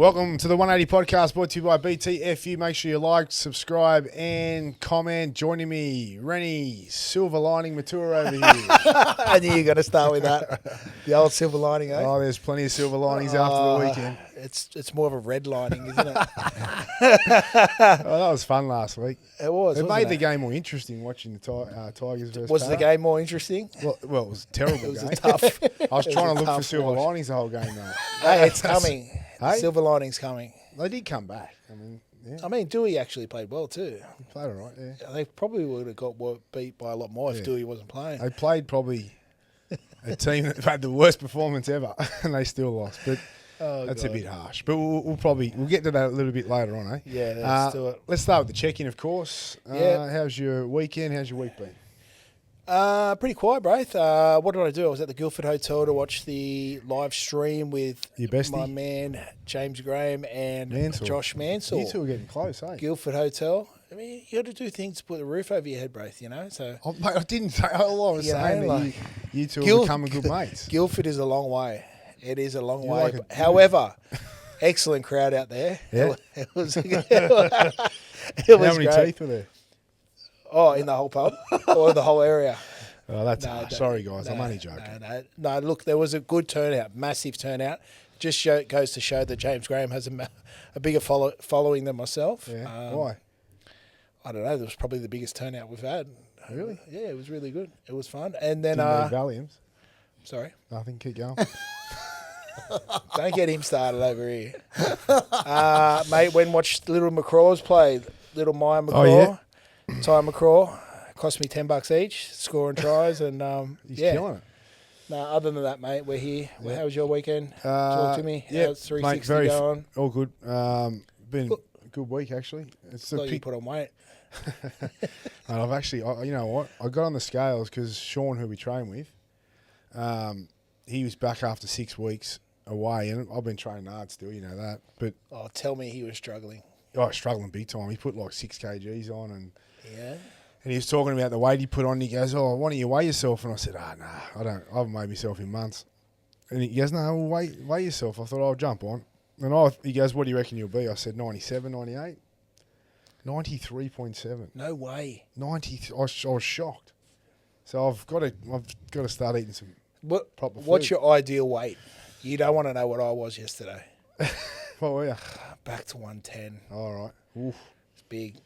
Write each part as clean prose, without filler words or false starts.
Welcome to the 180 podcast brought to you by BTFU. Make sure you like, subscribe, and comment. Joining me, Rennie, silver lining mature over here. I knew you were going to start with that. The old silver lining, eh? Oh, there's plenty of silver linings after the weekend. It's more of a red lining, isn't it? That was fun last week. It was. It made the game more interesting watching the Tigers versus Was the game more interesting? Well, it was a terrible It was game. a tough. I was trying to look for tough silver watch. linings the whole game, though. Hey, it's coming. Hey? Silver lining's coming. They did come back. I mean, Dewey actually played well too. played all right, yeah. They probably would have got beat by a lot more Yeah. if Dewey wasn't playing. They played probably a team that had the worst performance ever, and they still lost. But that's God. a bit harsh. But we'll get to that a little bit later on, eh? Yeah, let's do it. Let's start with the check-in, of course. Yeah. How's your weekend? How's your week been? Pretty quiet, Braith. What did I do? I was at the Guildford Hotel to watch the live stream with Your bestie? my man James Graham and Mansell. Josh Mansell. You two are getting close, eh? Guildford Hotel. I mean, you got to do things to put the roof over your head, Braith, you know? So Oh, mate, I didn't say. All I was You know, saying that like, you two are Guild- becoming good mates. Guildford is a long way. It is a long You're way. like a- However, excellent crowd out there. Yeah. It was, it How was many great. teeth were there? Oh, in the whole pub or the whole area? Oh, that's No, harsh. don't- Sorry, guys. I'm no, only joking. No, look, there was a good turnout, massive turnout. Just goes to show that James Graham has a bigger following than myself. Yeah. Why? I don't know. It was probably the biggest turnout we've had. Really? Yeah, it was really good. It was fun. And then, Didn't need Valiums. sorry, Nothing. Keep going. don't get him started over here. Mate, when watched Little McCraw's play, Little Maya McCraw, Oh, yeah? Ty McCraw, cost me $10 each, scoring tries, and He's yeah. killing it. No, other than that, mate, we're here. Yeah. How was your weekend? Talk to me. Yeah, How's 360 mate, going? all good. Been a good week actually. It's a Thought you pick. put on weight. And I've actually, you know what? I got on the scales because Sean, who we train with, he was back after 6 weeks away, and I've been training hard still, you know that. But Oh, tell me he was struggling. I was struggling big time. He put like 6 kgs on, and Yeah. he was talking about the weight he put on. And he goes, "Oh, why don't you weigh yourself?" And I said, "Ah, nah, I don't. I haven't weighed myself in months." And he goes, "No, well, weigh yourself." I thought, "I'll jump on." And he goes, "What do you reckon you'll be?" I said, 97, 98. 93.7. No way. 90. I was shocked. So I've got to start eating some proper food. What's your ideal weight? You don't want to know what I was yesterday. What were you? Back to 110. All right. Oof. It's big.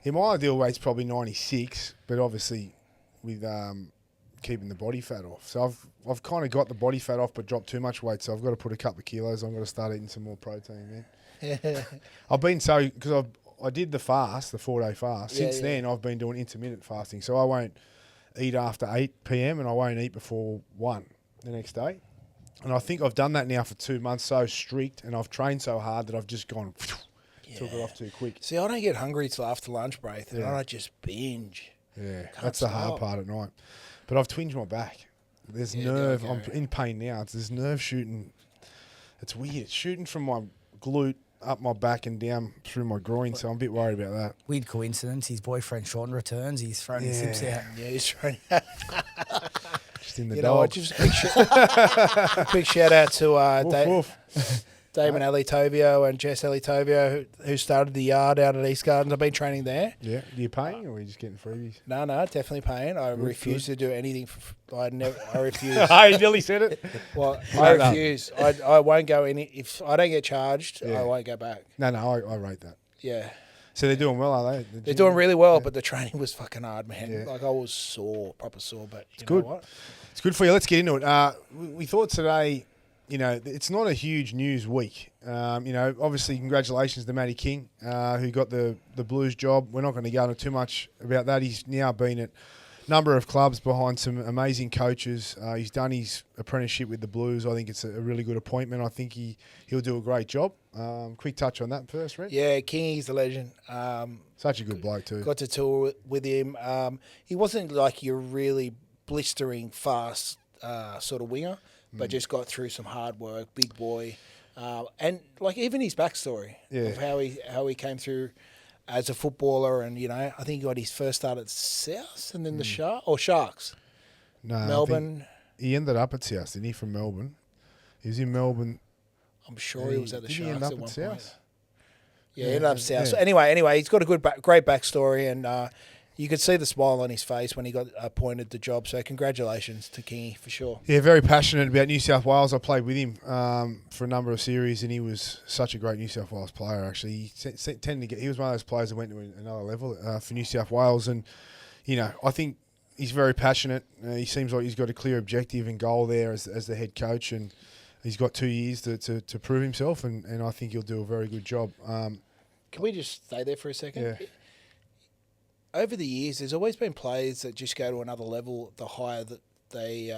Yeah, my ideal weight's probably 96, but obviously with keeping the body fat off. So I've kind of got the body fat off, but dropped too much weight. So I've got to put a couple of kilos. I've got to start eating some more protein, man. I've been because I did the fast, the 4-day fast. Yeah, Since then, I've been doing intermittent fasting. So I won't eat after 8 p.m. and I won't eat before 1 the next day. And I think I've done that now for 2 months, so strict, and I've trained so hard that I've just gone, took it off too quick. See, I don't get hungry till after lunch break, and Yeah. I don't just binge. Yeah, Can't that's the hard stop. part at night. But I've twinged my back. There's Yeah, nerve. go. I'm in pain now. There's nerve shooting. It's weird. It's shooting from my glute up my back and down through my groin, so I'm a bit worried about that. Weird coincidence. His boyfriend Sean returns. He's throwing his hips out. Yeah, he's trying. Just in the You know what? dog. Just big shout out to Woof, woof. Damon Elitovio and Jess Elitovio, who started the yard out at East Gardens. I've been training there. Yeah. Are you paying or are you just getting freebies? No, definitely paying. I refuse to do anything. I refuse. Hey, Billy said it. Well, No, I no. refuse. I won't go any. If I don't get charged, Yeah. I won't go back. No, I rate that. Yeah. So they're doing well, are they? The They're gym? doing really well, but the training was fucking hard, man. Yeah. Like I was sore, proper sore, but you good. know what? It's good for you. Let's get into it. We thought today, you know, it's not a huge news week. You know, obviously, congratulations to Matty King, who got the Blues job. We're not going to go into too much about that. He's now been at a number of clubs behind some amazing coaches. He's done his apprenticeship with the Blues. I think it's a really good appointment. I think he'll do a great job. Quick touch on that first, Red. Yeah, Kingy's the legend. Such a good bloke too. Got to tour with him. He wasn't like your really blistering fast sort of winger, but just got through some hard work, big boy, and like even his backstory of how he came through as a footballer, and you know I think he got his first start at South and then the Sharks. No, I Melbourne. think he ended up at South, didn't he? From Melbourne. He was in Melbourne. I'm sure he was at the Did he Sharks end up at one at point. South? Yeah, he ended up South. yeah. So anyway, he's got a great backstory, and you could see the smile on his face when he got appointed the job. So congratulations to Kingy for sure. Yeah, very passionate about New South Wales. I played with him for a number of series, and he was such a great New South Wales player. Actually, he was one of those players that went to another level for New South Wales, and I think he's very passionate. He seems like he's got a clear objective and goal there as the head coach, and he's got 2 years to prove himself, and I think he'll do a very good job. Can we just stay there for a second? Yeah. Over the years, there's always been players that just go to another level the higher that they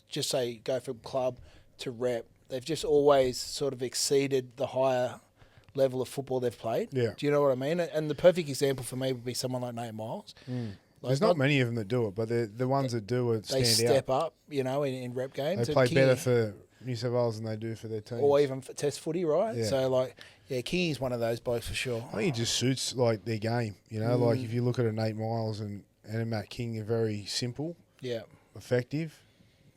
just say go from club to rep. They've just always sort of exceeded the higher level of football they've played. Yeah. Do you know what I mean? And the perfect example for me would be someone like Nate Miles. Like There's not many of them that do it, but the ones that do they stand out. step up, in rep games. They play better for New South Wales than they do for their teams. or even for test footy, right? Yeah. So Kingy's one of those blokes for sure. I think it just suits their game. Like if you look at a Nate Miles and a Matt King, they're very simple, Yeah, effective,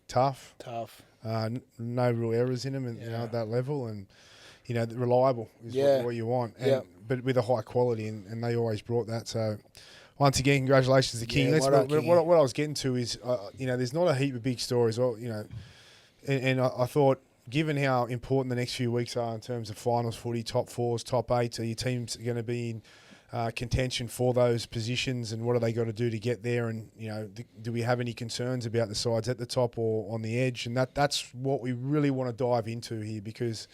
tough, tough. no real errors in them, and at that level, and reliable is what you want. And, but with a high quality, and they always brought that. So once again, congratulations to King. Yeah, What I was getting to is, there's not a heap of big stories. And I thought, given how important the next few weeks are in terms of finals footy, top fours, top eights, are your teams going to be in contention for those positions, and what are they got to do to get there? And do we have any concerns about the sides at the top or on the edge? And that's what we really want to dive into here, because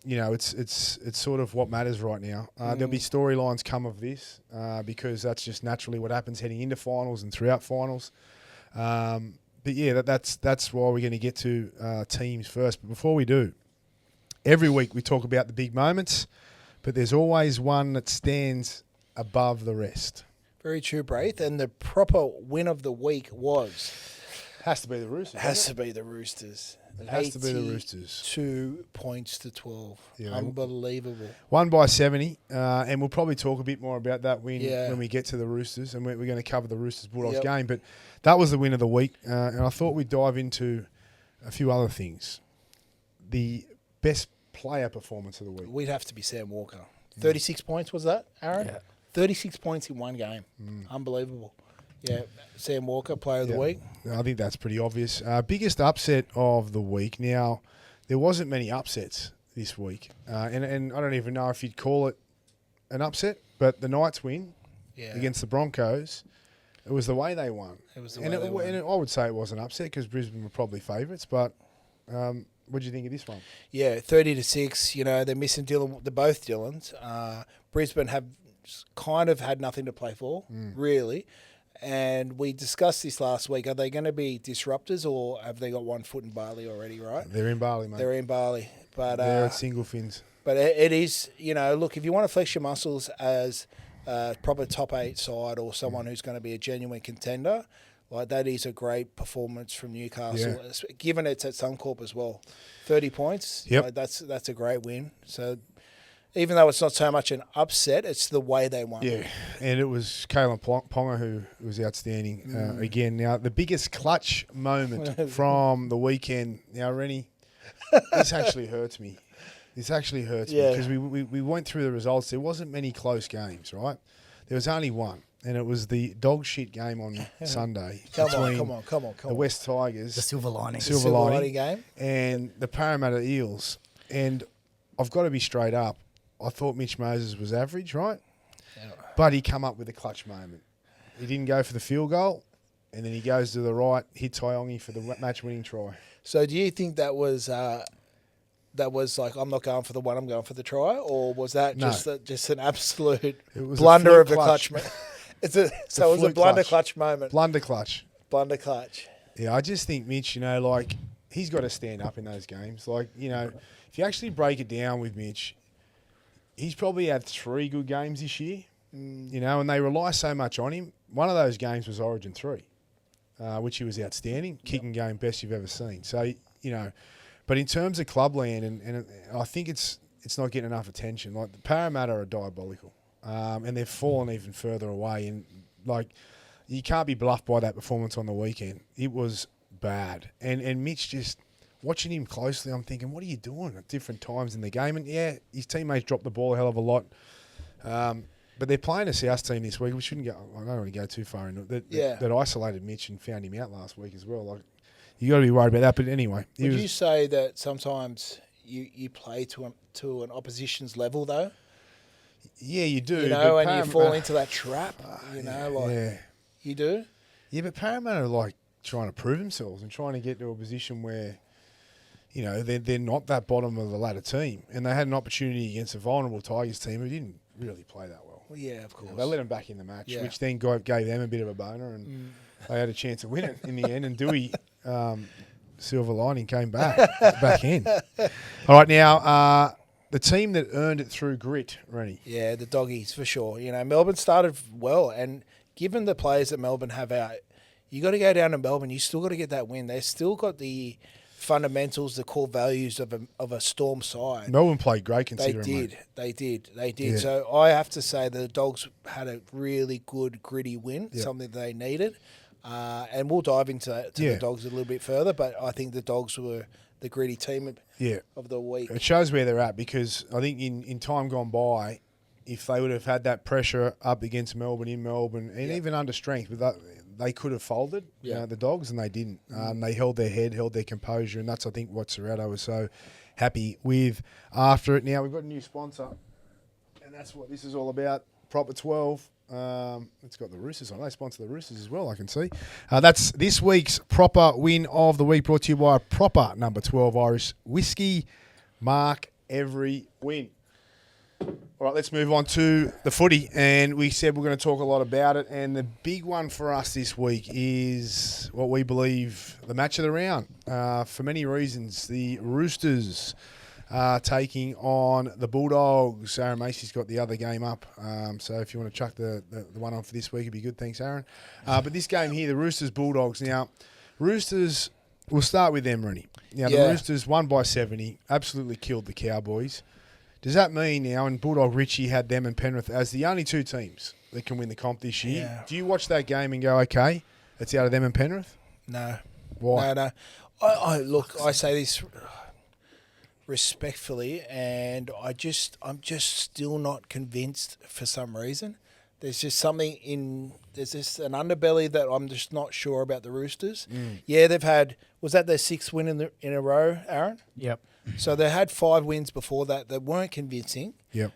it's sort of what matters right now. There'll be storylines come of this because that's just naturally what happens heading into finals and throughout finals. But yeah, that's why we're going to get to teams first. But before we do, every week we talk about the big moments, but there's always one that stands above the rest. Very true, Braith. And the proper win of the week was... Has to be the Roosters. Has to be the Roosters. It has to be the Roosters. 2 points to 12. Yeah. Unbelievable. Won by 70, and we'll probably talk a bit more about that win when we get to the Roosters, and we're going to cover the Roosters-Bulldogs game. But that was the win of the week, and I thought we'd dive into a few other things. The best player performance of the week. We'd have to be Sam Walker. 36 points was that, Aaron? Yeah. 36 points in one game. Unbelievable. Yeah, Sam Walker, player of the week. I think that's pretty obvious. Biggest upset of the week. Now, there wasn't many upsets this week, and I don't even know if you'd call it an upset, but the Knights win against the Broncos, it was the way they won. It was the way they won. And I would say it was an upset because Brisbane were probably favourites, but what do you think of this one? Yeah, 30-6. They're missing Dylan. They're both Dylans. Brisbane have kind of had nothing to play for, really. And we discussed this last week. Are they going to be disruptors, or have they got one foot in Bali already, right? They're in Bali, mate. They're in Bali. But they're at single fins. But it is, look, if you want to flex your muscles as a proper top 8 side or someone who's going to be a genuine contender, that is a great performance from Newcastle, given it's at Suncorp as well. 30 points, that's a great win. So even though it's not so much an upset, it's the way they won. Yeah, and it was Kalen Ponga who was outstanding again. Now, the biggest clutch moment from the weekend. Now, Rennie, this actually hurts me. This actually hurts me because we went through the results. There wasn't many close games, right? There was only one, and it was the dog shit game on Sunday Come between on. the West Tigers, The silver lining. Silver lining game, and the Parramatta Eels. And I've got to be straight up. I thought Mitch Moses was average, right? Yeah. But he come up with a clutch moment. He didn't go for the field goal, and then he goes to the right, hits Hyongi for the match-winning try. So do you think that was like, I'm not going for the one, I'm going for the try? Or was that just an absolute blunder of the clutch? It was a blunder clutch moment. Blunder clutch. Blunder clutch. Yeah, I just think Mitch, he's got to stand up in those games. If you actually break it down with Mitch, he's probably had 3 good games this year, and they rely so much on him. One of those games was Origin 3, which he was outstanding. Kicking game, best you've ever seen. So, but in terms of clubland, and I think it's not getting enough attention. Like, the Parramatta are diabolical, and they've fallen even further away. And, you can't be bluffed by that performance on the weekend. It was bad. And Mitch just watching him closely, I'm thinking, what are you doing at different times in the game? And, yeah, his teammates dropped the ball a hell of a lot. But they're playing a South team this week. We shouldn't go. I don't want to go too far into it. That isolated Mitch and found him out last week as well. Like, you got to be worried about that. But anyway, would you say that sometimes you play to an opposition's level though? Yeah, you do. You know, and you fall into that trap. You do. Yeah, but Parramatta are like trying to prove themselves and trying to get to a position where, you know, they're not that bottom of the ladder team, and they had an opportunity against a vulnerable Tigers team who didn't really play that well. Well, yeah, of course. They let them back in the match, which then gave them a bit of a boner, and they had a chance to win it in the end. And Dewey, silver lining, came back in. All right, now the team that earned it through grit, Rennie. Yeah, the Doggies for sure. You know, Melbourne started well, and given the players that Melbourne have out, you got to go down to Melbourne. You still got to get that win. They've still got the fundamentals, the core values of a Storm side. Melbourne played great considering. They did. Yeah. So I have to say the Dogs had a really good, gritty win, something they needed. And we'll dive into the Dogs a little bit further, but I think the Dogs were the gritty team of the week. It shows where they're at, because I think in time gone by, if they would have had that pressure up against Melbourne, in Melbourne, and even under strength, with that, they could have folded, the Dogs, and they didn't. They held their head, held their composure, and that's, I think, what Serrato was so happy with after it. Now, we've got a new sponsor, and that's what this is all about, Proper 12. It's got the Roosters on. They sponsor the Roosters as well, I can see. That's this week's Proper Win of the Week, brought to you by Proper number 12 Irish Whiskey. Mark every win. All right, let's move on to the footy, and we said we're going to talk a lot about it, and the big one for us this week is what we believe the match of the round. For many reasons, the Roosters are taking on the Bulldogs. Aaron Macy's got the other game up, so if you want to chuck the one on for this week, it'd be good. Thanks, Aaron. But this game here, the Roosters-Bulldogs. Now, Roosters, we'll start with them, Rennie. Now, the Roosters won by 70, absolutely killed the Cowboys. Does that mean now, and Bulldog Richie had them and Penrith as the only two teams that can win the comp this year? Yeah. Do you watch that game and go, okay, it's out of them and Penrith? No. Why? No. I say this respectfully, and I'm just still not convinced for some reason. There's just there's just an underbelly that I'm just not sure about the Roosters. Yeah, they've had, was that their sixth win in a row, Aaron? Yep. So they had 5 wins before that weren't convincing. Yep.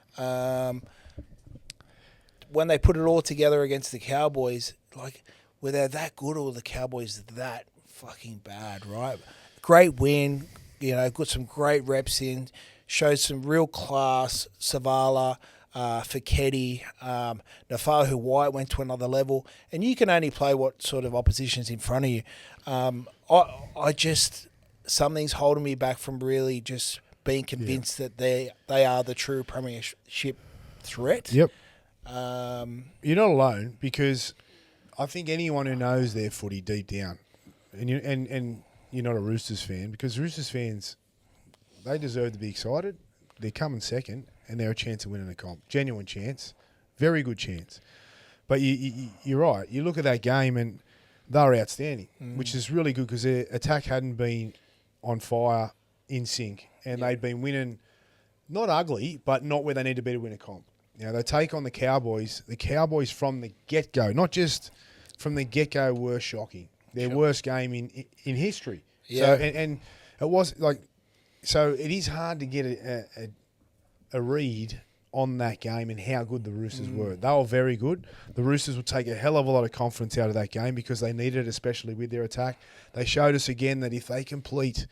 When they put it all together against the Cowboys, like, were they that good or were the Cowboys that fucking bad, right? Great win, you know, got some great reps in, showed some real class. Savala, Fiketti, Nafahu White went to another level, and you can only play what sort of opposition's in front of you. I just... Something's holding me back from really just being convinced that they are the true premiership threat. Yep. You're not alone, because I think anyone who knows their footy deep down, and you're not a Roosters fan, because Roosters fans, they deserve to be excited. They're coming second, and they're a chance of winning the comp. Genuine chance. Very good chance. But you're right. You look at that game, and they were outstanding, which is really good, because their attack hadn't been on fire, in sync, and they'd been winning, not ugly, but not where they need to be to win a comp. Now, they take on the Cowboys. The Cowboys from the get-go, not just from the get-go, were shocking. Their worst game in history. Yeah. So, and it was like, so it is hard to get a read on that game and how good the Roosters were. They were very good. The Roosters will take a hell of a lot of confidence out of that game, because they needed it, especially with their attack. They showed us again that if they complete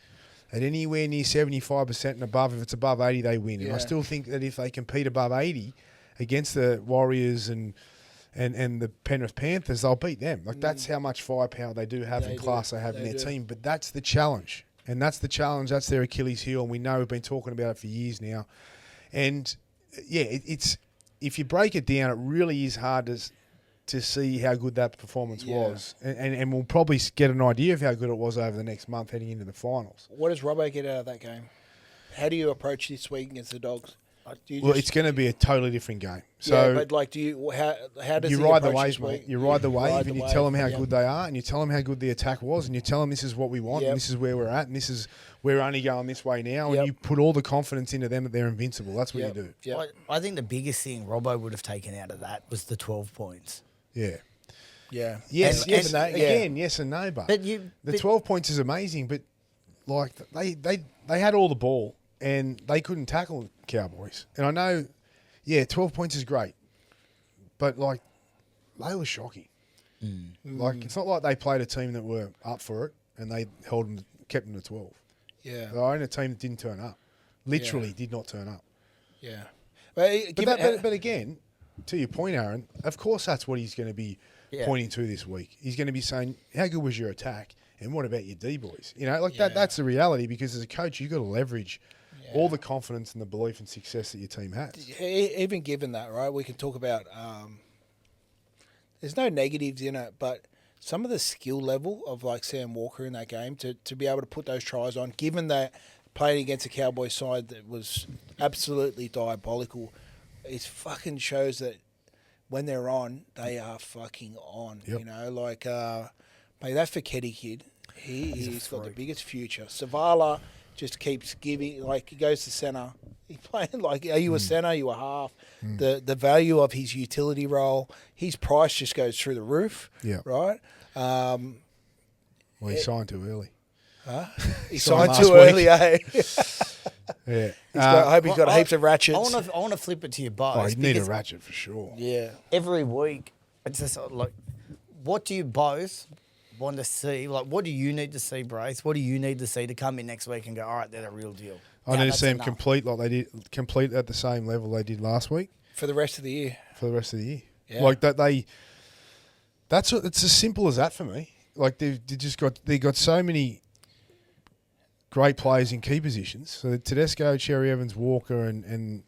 at anywhere near 75% and above, if it's above 80, they win. And I still think that if they compete above 80 against the Warriors and the Penrith Panthers, they'll beat them. Like, that's how much firepower they do have and class they have in their team. But that's the challenge. And that's the challenge. That's their Achilles heel. And we know we've been talking about it for years now. And yeah, it's if you break it down, it really is hard to see how good that performance was. And we'll probably get an idea of how good it was over the next month heading into the finals. What does Robbo get out of that game? How do you approach this week against the Dogs? Do you Well, just- it's going to be a totally different game. So yeah, but like, do you how does you he ride the approach wave, his mate. week? You ride the wave, ride and the you wave, tell them how yep. good they are, and you tell them how good the attack was, and you tell them this is what we want, Yep. and this is where we're at, and this is we're only going this way now, Yep. and you put all the confidence into them that they're invincible. That's what Yep. you do. Yep. I think the biggest thing Robbo would have taken out of that was the 12 points. Yeah. Yeah. Yes. And- Yes. and that, yeah. Again, yes and no, but But 12 points is amazing, but like they had all the ball and they couldn't tackle Cowboys. And I know, 12 points is great, but like they were shocking. Like it's not like they played a team that were up for it and they kept them to 12. Yeah. They were in a team that didn't turn up. Literally did not turn up. Yeah. But again, to your point, Aaron, of course that's what he's going to be Yeah. pointing to this week. He's going to be saying, how good was your attack? And what about your D-boys? You know, like Yeah. that's the reality because as a coach, you've got to leverage all the confidence and the belief and success that your team has. even given that, right, we can talk about there's no negatives in it, but some of the skill level of like Sam Walker in that game to be able to put those tries on, given that playing against a Cowboys side that was absolutely diabolical, it fucking shows that when they're on, they are fucking on. Yep. You know, like mate, that Fekete kid, he's got the biggest future. Savala just keeps giving, like he goes to centre. He playing like, are you a centre? Are you a half? The value of his utility role, his price just goes through the roof. Yeah. Right. Well, he signed too early. He Signed signed too last early, eh? Yeah. I hope he's got heaps of ratchets. I want to flip it to you both. Oh, you need a because ratchet for sure. Yeah. every week, it's just like, what do you both want to see? Like, what do you need to see, Brace? What do you need to see to come in next week and go, all right, they're the real deal? I need to that's see them enough. complete like they did, complete at the same level they did last week For the rest of the year. for the rest of the year. Yeah. Like that it's as simple as that for me. Like they got so many great players in key positions. So Tedesco, Cherry-Evans, Walker, and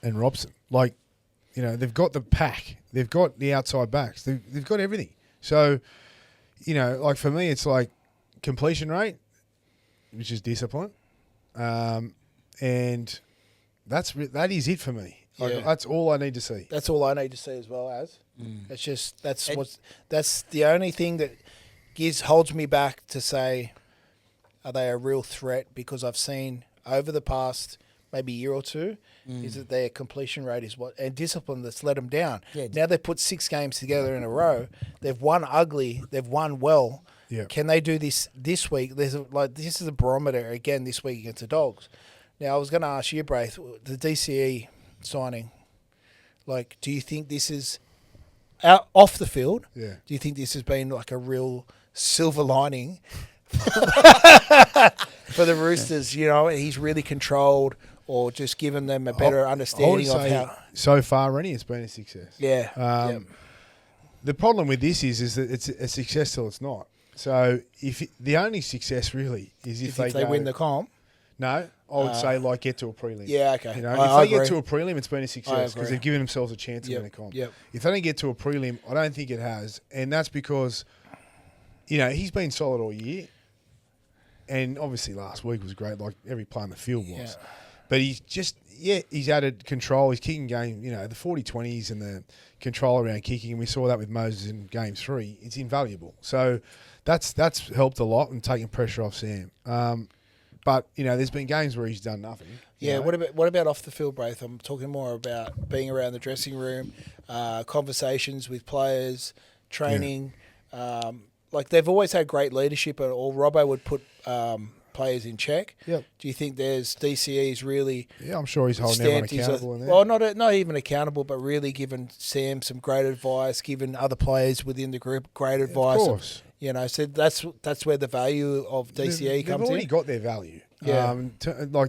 Robson. Like, you know, they've got the pack. They've got the outside backs. They've got everything. So, you know, like for me, it's like completion rate, which is discipline, and that is it for me. Like, Yeah. that's all I need to see. That's all I need to see as well as. It's just that's the only thing that holds me back to say, are they a real threat? Because I've seen over the past maybe year or two, is that their completion rate is and discipline that's let them down. Yeah. Now they've put 6 games together in a row. They've won ugly. They've won well. Yeah. Can they do this week? This is a barometer again this week against the Dogs. Now I was going to ask you, Braith, the DCE signing. Like, do you think this is out off the field? Yeah. Do you think this has been like a real silver lining for the Roosters? You know, he's really controlled, or just given them a better understanding of how. So far, Rennie, it's been a success. Yeah. Yep. The problem with this is that it's a success till it's not. So the only success really is if If they win the comp. No, I would say like get to a prelim. Yeah, okay. You know, I if they agree. get to a prelim, it's been a success because agree. they've given themselves a chance Yep, to win a comp. yep. If they don't get to a prelim, I don't think it has, and that's because, you know, he's been solid all year, and obviously last week was great, like every play on the field was. Yeah. But he's added control. His kicking game, you know, the 40-20s and the control around kicking, and we saw that with Moses in Game 3. It's invaluable. So that's Mm. helped a lot and taken pressure off Sam. But, you know, there's been games where he's done nothing. Yeah, You know? what about off the field, Braith? I'm talking more about being around the dressing room, conversations with players, training. Like they've always had great leadership, or Robbo would put players in check. Yep. Do you think there's DCE's really Yeah, I'm sure he's holding everyone stamped his accountable in there. well, not even accountable, but really given Sam some great advice, given other players within the group great advice. Of course. You know, so that's where the value of DCE They've comes already in. got their value. Yeah.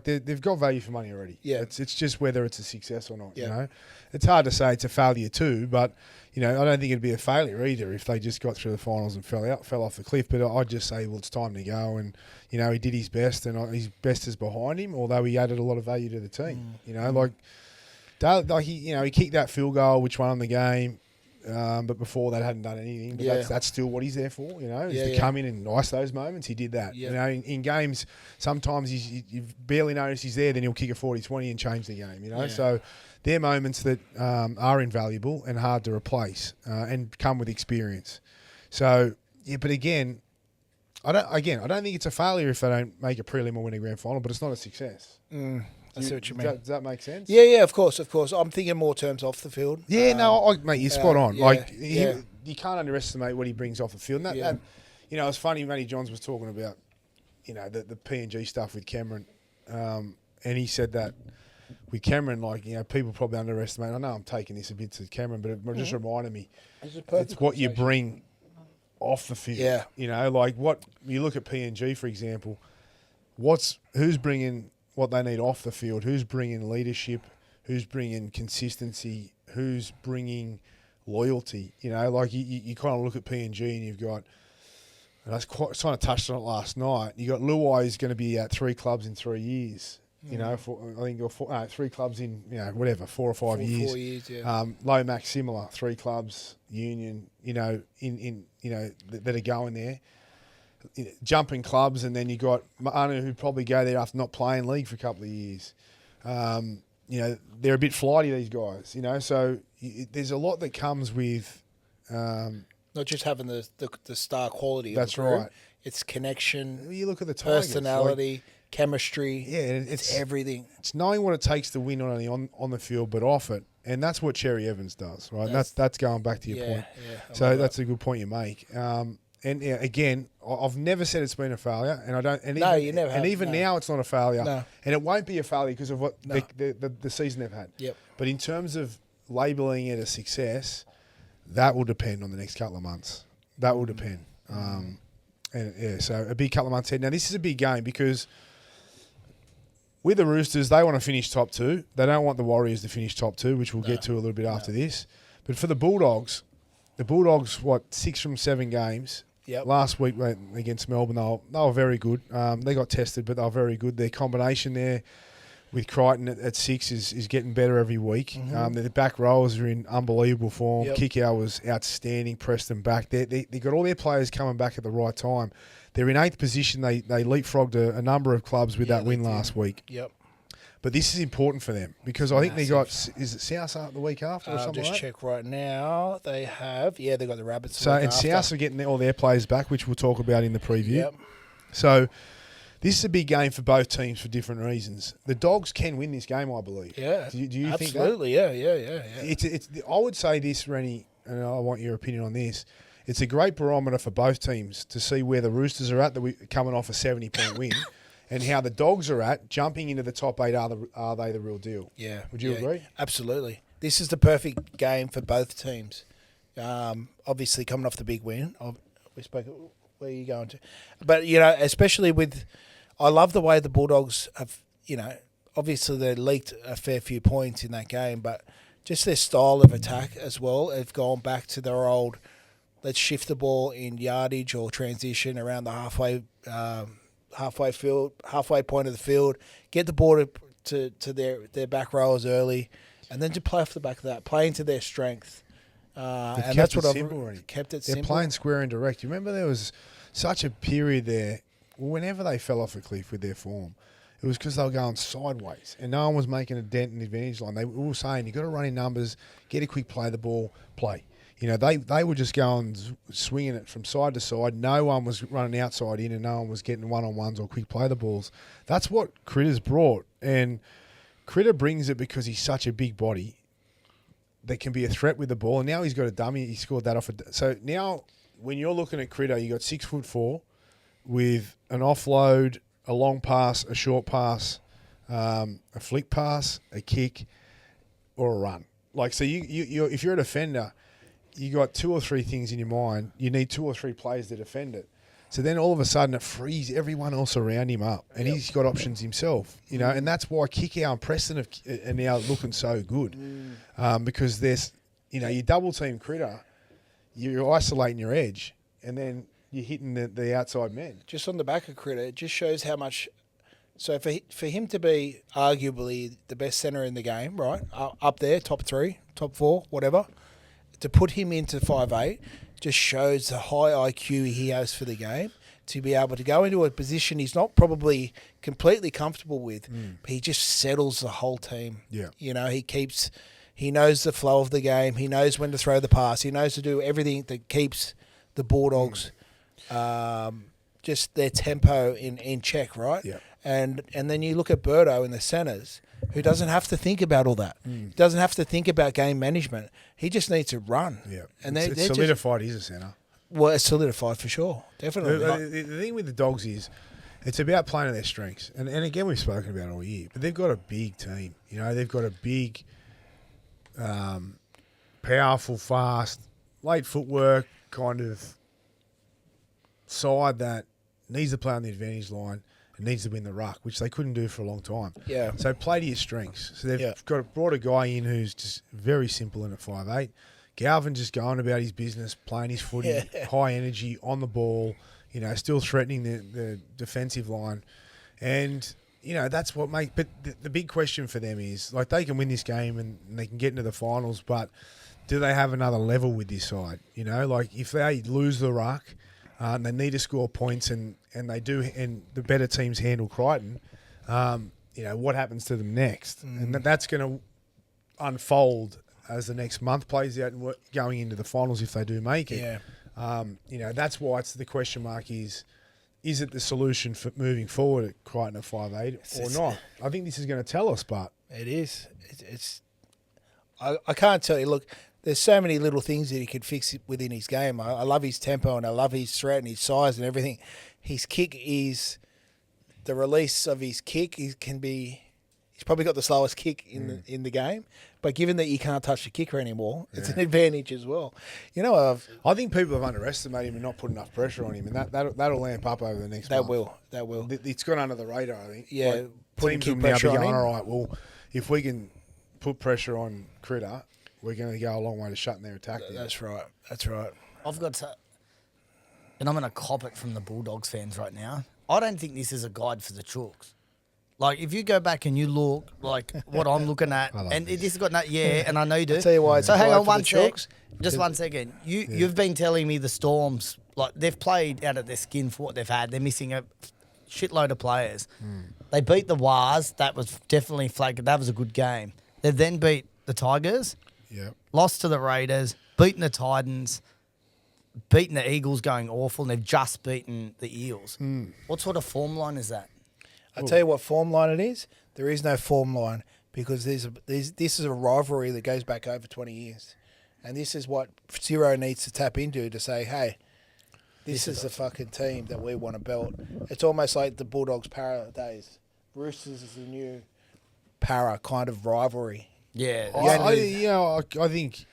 They've got value for money already. Yeah. It's just whether it's a success or not. Yeah. You know, it's hard to say it's a failure too, but you know, I don't think it'd be a failure either if they just got through the finals and fell off the cliff. But I'd just say, well, it's time to go, and you know, he did his best, and his best is behind him. Although he added a lot of value to the team. You know, like he kicked that field goal, which won the game. but before that hadn't done anything. But that's still what he's there for, is to come in and ice those moments. He did that. Yeah. In games, sometimes you barely notice he's there, then he'll kick a 40-20 and change the game, Yeah. So they're moments that are invaluable and hard to replace and come with experience. So, but again, I don't think it's a failure if they don't make a prelim or win a grand final, but it's not a success. I see what you mean. Does that make sense? Yeah, of course. I'm thinking more terms off the field. Yeah, mate, you're spot on. yeah. You can't underestimate what he brings off the field. And that, it's funny, Matty Johns was talking about, the P&G stuff with Cameron, and he said that with Cameron, people probably underestimate. I know I'm taking this a bit to Cameron, but it just reminded me, it's what you bring off the field. Yeah. What you look at P&G, for example, who's bringing what they need off the field, who's bringing leadership, who's bringing consistency, who's bringing loyalty. You kind of look at P&G and you've got, and I kind of touched on it last night, you got Luai who's going to be at 3 clubs in 3 years. For 3 clubs in 4 or 5 years. 4 years, yeah. Lomax similar, 3 clubs, Union, that are going there. Jumping clubs, and then you got Manu who probably go there after not playing league for a couple of years. They're a bit flighty, these guys. So there's a lot that comes with not just having the star quality. That's of the group, right. It's connection. You look at the Tigers, personality, chemistry. Yeah, it's everything. It's knowing what it takes to win not only on the field but off it, and that's what Cherry-Evans does, right? That's going back to your point. Yeah, so that's a good point you make. And again, I've never said it's been a failure, and I don't. And no, even, you never have. And even now, it's not a failure, No. and it won't be a failure because of what the season they've had. Yep. But in terms of labelling it a success, that will depend on the next couple of months. That will depend. So a big couple of months ahead. Now, this is a big game because with the Roosters, they want to finish top 2. They don't want the Warriors to finish top 2, which we'll get to a little bit after this. But for the Bulldogs, 6 from 7 games. Yep. Last week against Melbourne, they were very good. They got tested, but they were very good. Their combination there with Crichton at 6 is getting better every week. Mm-hmm. The back rowers are in unbelievable form. Yep. Kickout was outstanding, pressed them back. They got all their players coming back at the right time. They're in 8th position. They leapfrogged a number of clubs with that win last week. Yep. But this is important for them because I think they got, is it South the week after or something just like that? check right now. They have, they got the Rabbits. So, and South are getting all their players back, which we'll talk about in the preview. Yep. So, this is a big game for both teams for different reasons. The Dogs can win this game, I believe. Yeah. Do you think that? Absolutely, yeah. It's. I would say this, Rennie, and I want your opinion on this. It's a great barometer for both teams to see where the Roosters are at, coming off a 70-point win, and how the Dogs are at, jumping into the top 8. Are they the real deal? Yeah. Would you agree? Absolutely. This is the perfect game for both teams. Obviously, coming off the big win. We spoke. Where are you going to? But, especially with... I love the way the Bulldogs have, obviously they leaked a fair few points in that game, but just their style of attack as well have gone back to their old, let's shift the ball in yardage or transition around the halfway point of the field, get the ball to their back rowers early, and then to play off the back of that, play into their strength. And that's what I've kept it simple. They're playing square and direct. You remember there was such a period there. Whenever they fell off a cliff with their form, it was because they were going sideways and no one was making a dent in the advantage line. They were all saying, you've got to run in numbers, get a quick play the ball, play. They were just going, swinging it from side to side. No one was running outside in and no one was getting one-on-ones or quick play the balls. That's what Critter's brought. And Critter brings it because he's such a big body that can be a threat with the ball. And now he's got a dummy. He scored that off. So now when you're looking at Critter, you got 6'4", with an offload, a long pass, a short pass, a flick pass, a kick, or a run. So you if you're a defender, you got 2 or 3 things in your mind. You need 2 or 3 players to defend it. So then all of a sudden it frees everyone else around him up, and he's got options himself. And that's why Kickout and Preston are now looking so good, because there's, you double team Critter, you're isolating your edge, and then you're hitting the outside men. Just on the back of Critter, it just shows how much... So for him to be arguably the best centre in the game, right, up there, top 3, top 4, whatever, to put him into 5'8" just shows the high IQ he has for the game. To be able to go into a position he's not probably completely comfortable with, but he just settles the whole team. Yeah. You know, he knows the flow of the game. He knows when to throw the pass. He knows to do everything that keeps the Bulldogs just their tempo in check, right? Yeah. And then you look at Birdo in the centres, who doesn't have to think about all that. Doesn't have to think about game management. He just needs to run. Yeah. And it's solidified he's a centre. Well, it's solidified for sure. Definitely. The thing with the Dogs is it's about playing to their strengths. And again, we've spoken about it all year, but they've got a big team. You know, they've got a big, powerful, fast, late footwork kind of side that needs to play on the advantage line and needs to win the ruck, which they couldn't do for a long time. Yeah. So play to your strengths. So they've brought a guy in who's just very simple in at 5'8". Galvin just going about his business, playing his footy, high energy, on the ball, you know, still threatening the defensive line. And, you know, that's what makes... But the big question for them is, like, they can win this game and they can get into the finals, but do they have another level with this side? You know, like, if they lose the ruck and they need to score points and they do, and the better teams handle Crichton, you know, what happens to them next? And that's going to unfold as the next month plays out and going into the finals if they do make it. Yeah. You know, that's why it's the question mark is it the solution for moving forward at Crichton at 5'8" or not? I think this is going to tell us, but... It is. I can't tell you. Look, there's so many little things that he could fix within his game. I love his tempo and I love his threat and his size and everything. His kick is... The release of his kick can be... He's probably got the slowest kick in the game, but given that you can't touch the kicker anymore, it's an advantage as well. You know, I think people have underestimated him and not put enough pressure on him, and that'll lamp up over the next month. That will. It's gone under the radar, I think. Yeah, like, putting teams kick will now be pressure on going, him. all right, well, if we can put pressure on Critter, we're going to go a long way to shutting their attack down. That's right. I've got to, and I'm going to cop it from the Bulldogs fans right now. I don't think this is a guide for the Chooks. Like, if you go back and you look, like, what I'm looking at, and this has got no, and I know you do. I'll tell you why it's so a hang guide on for one the sec. Chooks. Just 1 second. You've been telling me the Storms, like, they've played out of their skin for what they've had. They're missing a shitload of players. They beat the Wars. That was definitely flagged. That was a good game. They then beat the Tigers. Yep. Lost to the Raiders. Beaten the Titans. Beaten the Eagles going awful. And they've just beaten the Eels. What sort of form line is that? I'll tell you what form line it is. There is no form line because this is a rivalry that goes back over 20 years. And this is what Zero needs to tap into to say, hey, this is the fucking team that we want to belt. It's almost like the Bulldogs para days. Roosters is the new para kind of rivalry. Yeah. I think,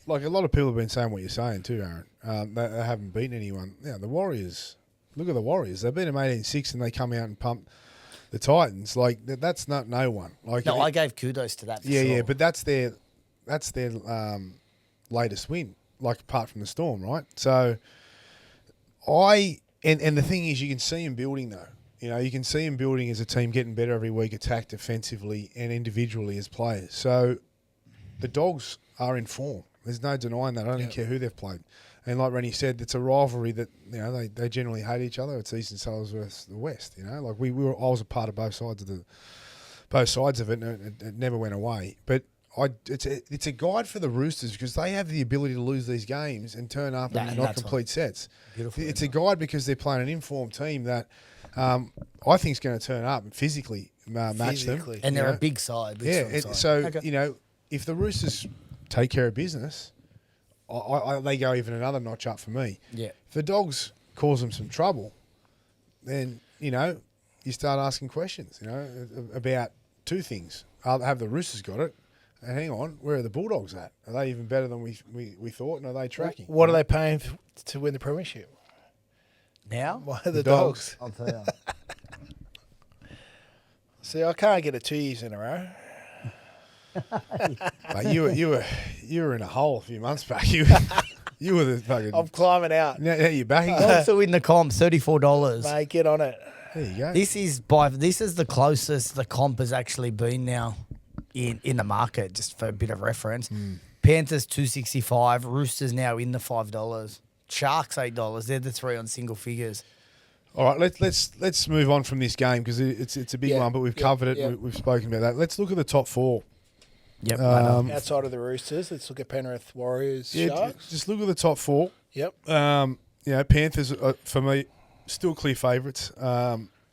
like, a lot of people have been saying what you're saying too, Aaron. They haven't beaten anyone. Yeah, the Warriors, look at the Warriors. They beat them 18-6 and they come out and pump the Titans. Like, that's not no one. Like, No, I gave kudos to that for sure. Yeah, but that's their latest win, like, apart from the Storm, right? So and the thing is, you can see him building though. You know, you can see him building as a team, getting better every week, attack defensively and individually as players. So the Dogs are in form. There's no denying that. I don't care who they've played. And like Rennie said, it's a rivalry that, you know, they generally hate each other. It's East and South versus the West. You know, like I was a part of both sides of it, and it never went away. But it's a guide for the Roosters because they have the ability to lose these games and turn up and not complete sets. Beautiful. It's a guide because they're playing an informed team that I think is going to turn up and physically match them. And they're a big side. You know, if the Roosters take care of business, they go even another notch up for me. Yeah. If the Dogs cause them some trouble, then, you know, you start asking questions, you know, about two things. Have the Roosters got it? And hang on, where are the Bulldogs at? Are they even better than we thought? And are they tracking? What are they paying to win the Premiership? Now? Why are the Dogs? I'll tell you. See, I can't get it 2 years in a row. Mate, you were in a hole a few months back. You were the fucking. I'm climbing out. Now you're backing. Also in the comp, $34. Mate, get on it. There you go. This is the closest the comp has actually been now in the market, just for a bit of reference. Panthers $2.65. Roosters now in the $5. Sharks $8. They're the three on single figures. All right, let's move on from this game because it's a big one, but we've covered it. We've spoken about that. Let's look at the top four. Yep. Outside of the Roosters, let's look at Penrith, Warriors, Sharks. Just look at the top four. Yep. Panthers for me still clear favourites.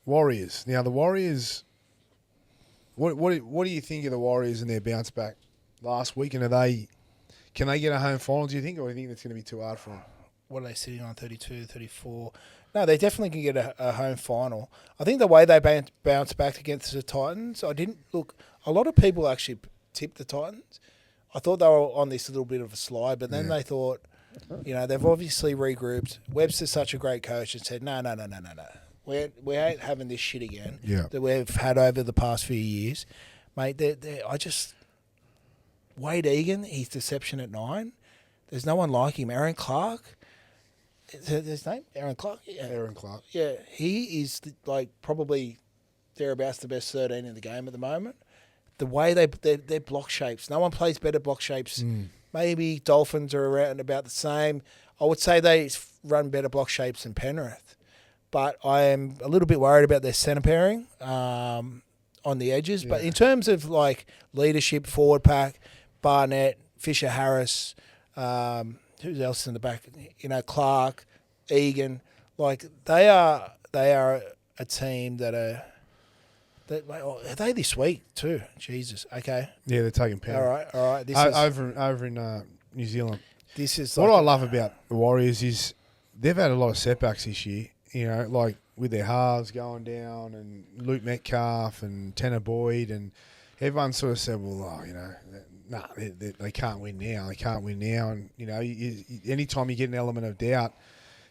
Warriors. Now the Warriors. What do you think of the Warriors and their bounce back last week? And can they get a home final? Do you think, or do you think that's going to be too hard for them? What are they sitting on? 32, 34. No, they definitely can get a home final. I think the way they bounced back against the Titans, I didn't look. A lot of people actually tipped the Titans. I thought they were on this little bit of a slide, but then they thought, they've obviously regrouped. Webster's such a great coach and said, no. We ain't having this shit again that we've had over the past few years. Mate, Wade Egan, he's deception at 9. There's no one like him. Aaron Clark. Is that his name? Aaron Clark? Yeah. Aaron Clark. Yeah, he is probably thereabouts the best 13 in the game at the moment. The way they're block shapes. No one plays better block shapes. Maybe Dolphins are around about the same. I would say they run better block shapes than Penrith. But I am a little bit worried about their centre pairing on the edges. Yeah. But in terms of leadership, forward pack, Barnett, Fisher Harris, who else in the back? Clark, Egan. They are a team that are they this week too? Jesus. Okay. Yeah, they're taking power. All right. This over in New Zealand. This is what I love about the Warriors is they've had a lot of setbacks this year. With their halves going down and Luke Metcalf and Tanner Boyd, and everyone sort of said, they can't win now. They can't win now. And, anytime you get an element of doubt,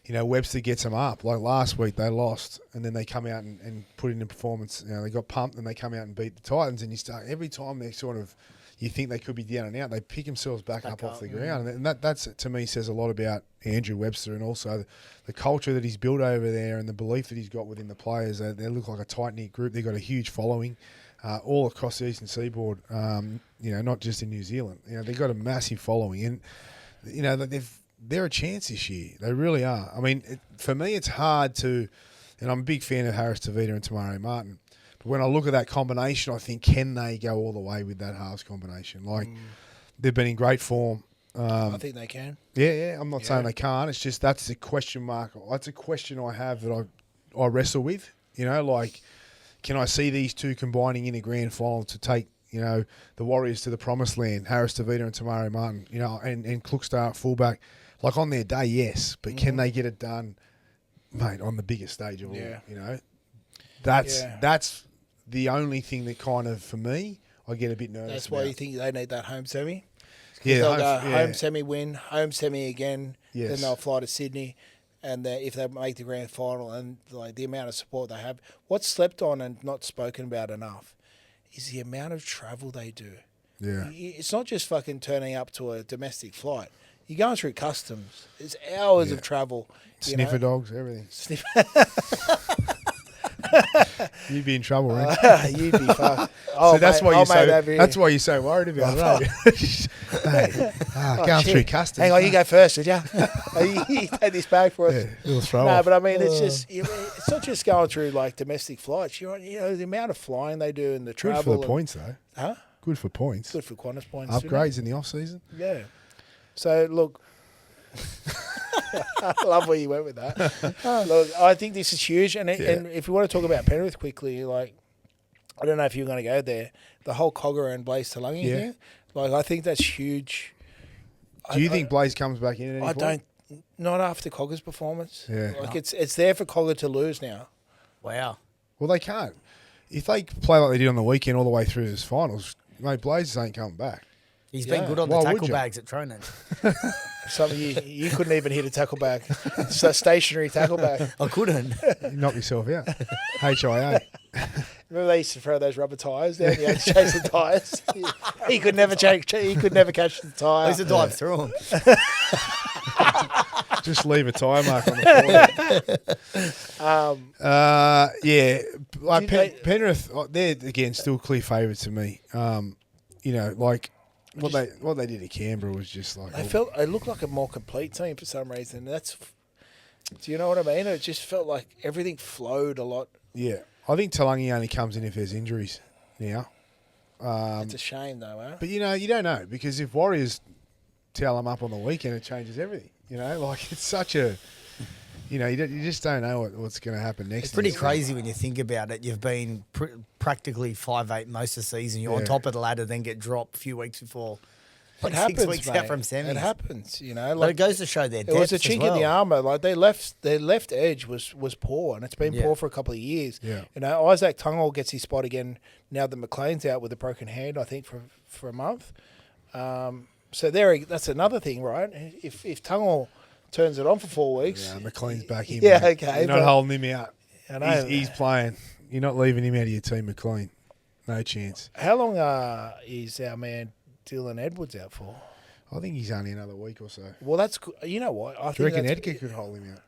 Webster gets them up. Like last week, they lost, and then they come out and put in a performance. They got pumped, and they come out and beat the Titans. And every time they you think they could be down and out, they pick themselves back up off the ground. And that's to me, says a lot about Andrew Webster and also the culture that he's built over there and the belief that he's got within the players. They look like a tight-knit group. They've got a huge following all across the Eastern Seaboard, not just in New Zealand. They've got a massive following. And, they're a chance this year. They really are. I mean, for me, it's hard to – and I'm a big fan of Harris Tavita and Tamari Martin. But when I look at that combination, I think, can they go all the way with that halves combination? They've been in great form. I think they can. Yeah. I'm not saying they can't. It's just that's a question mark. That's a question I have that I wrestle with. Can I see these two combining in a grand final to take, the Warriors to the promised land? Harris Tavita and Tamari Martin, and Klukstar at fullback. On their day, yes. But can they get it done, mate, on the biggest stage of all? That's the only thing that kind of, for me, I get a bit nervous. That's why you think they need that home semi? Yeah, they'll go home semi win, home semi again, yes. Then they'll fly to Sydney, and if they make the grand final and the amount of support they have, what's slept on and not spoken about enough is the amount of travel they do. Yeah, it's not just fucking turning up to a domestic flight. You're going through customs. It's hours of travel. Sniffer dogs, everything. You'd be in trouble, right? You'd be fucked. So that's why you're so worried about it, right? Going through customs. Hang on, you go first, would you? You take this bag for us. Yeah, but I mean, it's just it's not just going through domestic flights. The amount of flying they do and the travel. Good for the points, though. Huh? Good for points. Good for Qantas points. Upgrades in the off season. Yeah. So look. I love where you went with that. Look, I think this is huge. And if you want to talk about Penrith quickly, I don't know if you're going to go there. The whole Cogger and Blaze Talangi thing, I think that's huge. Do you think Blaze comes back in at any point? Not after Cogger's performance. Yeah. It's there for Cogger to lose now. Wow. Well, they can't. If they play like they did on the weekend all the way through this finals, mate, Blaze ain't coming back. He's been good on the tackle bags at training. Something you couldn't even hit a tackle bag. It's a stationary tackle bag. I couldn't. You knock yourself out. HIA. Remember they used to throw those rubber tyres down? You had to chase the tyres. He could never catch the tyre. I used to dive through them. Just leave a tyre mark on the floor. Penrith, they're again still clear favourites to me. what they did at Canberra was just like It looked like a more complete team for some reason. Do you know what I mean? It just felt like everything flowed a lot. Yeah, I think Talangi only comes in if there's injuries now. It's a shame though, eh? But you don't know, because if Warriors towel them up on the weekend, it changes everything. Like it's such a, you just don't know what's going to happen next. It's pretty crazy when you think about it. You've been practically 5'8" most of the season. You're on top of the ladder, then get dropped a few weeks before. It happens, 6 weeks mate. out from semis. It happens, But it goes to show their depth. It was a chink in the armour. Like their left edge was poor, and it's been poor for a couple of years. Yeah. Isaac Tungall gets his spot again now that McLean's out with a broken hand, I think, for a month. So that's another thing, right? If Tungall turns it on for 4 weeks. Yeah, McLean's back in. Yeah, mate. okay. You're not holding him out. I know. He's playing. You're not leaving him out of your team, McLean. No chance. How long is our man Dylan Edwards out for? I think he's only another week or so. Well, that's good. You know what? Do you reckon Edgar could hold him out?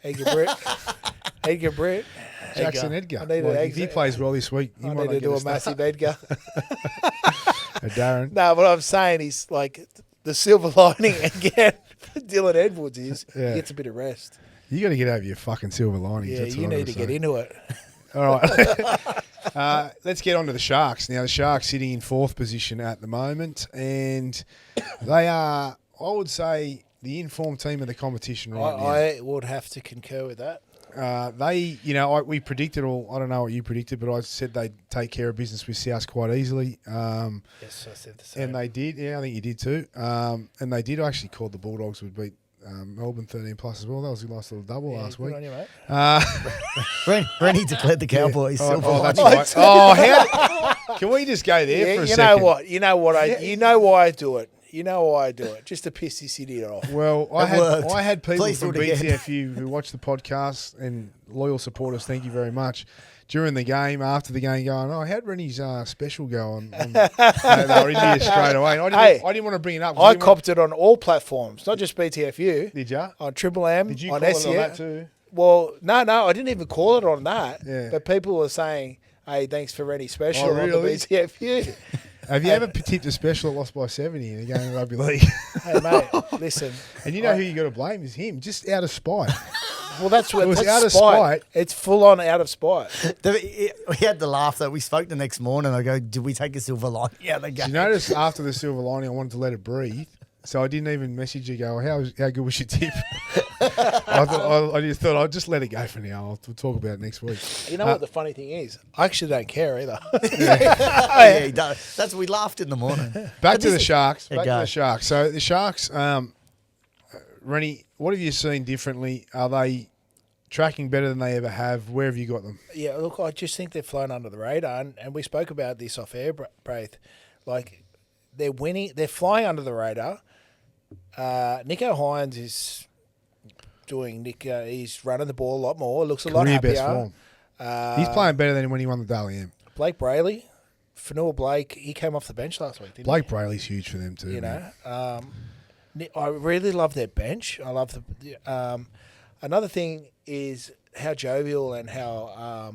Edgar Brett. Jackson Edgar. If he plays well this week, he I might need not to get do a a massive start. Edgar. Darren. No, what I'm saying is, like, the silver lining again for Dylan Edwards is he gets a bit of rest. You got to get over your fucking silver linings. Yeah, That's you what I need to gotta get say. into it. All right. Let's get on to the Sharks. Now, the Sharks sitting in 4th position at the moment, and they are, I would say, the informed team of the competition right now. I would have to concur with that. We predicted, I don't know what you predicted, but I said they'd take care of business with South quite easily. Yes, I said the same. And they did. Yeah, I think you did too. And they did actually call the Bulldogs would beat Melbourne 13 plus as well. That was a nice little double last good week. on you, mate. Rennie declared the Cowboys. That's right. Oh, can we just go there for a second? You know why I do it. You know why I do it. Just to piss this idiot off. Well, worked. I had people Please from do it again. BTFU who watch the podcast and loyal supporters, thank you very much, during the game, after the game, going, how'd Rennie's special go on? They were in here straight away. I didn't want to bring it up. I copped it on all platforms, not just BTFU. Did you? On Triple M, Did you on call it SEN. on that too? Well, no, I didn't even call it on that. Yeah. But people were saying, hey, thanks for Rennie's special Oh, really? on the BTFU. Have you ever tipped a special that lost by 70 in a game of rugby league? Hey, mate, listen. And you know who you got to blame is him, just out of spite. Well, that's what It was that's out of spite. spite. It's full on out of spite. We had the laugh that we spoke the next morning. I go, did we take a silver lining out of the Did game? you notice after the silver lining, I wanted to let it breathe, so I didn't even message you. Go, how good was your tip? I just thought I'd just let it go for now. We'll talk about it next week. You know what the funny thing is? I actually don't care either. Yeah, he does. That's we laughed in the morning. Back to the Sharks. Yeah, Back go. to the Sharks. So the Sharks, Rennie, what have you seen differently? Are they tracking better than they ever have? Where have you got them? Yeah, look, I just think they've flown under the radar, and we spoke about this off air, Braith. Like, they're winning, they're flying under the radar. Nico Hines is doing he's running the ball a lot more. Looks a lot Career happier. best form. He's playing better than when he won the Daly M. Blake Brayley, Fanua Blake, he came off the bench last week, didn't Blake Brayley's huge for them too. he? You man. know, I really love their bench. I love the. Another thing is how jovial and how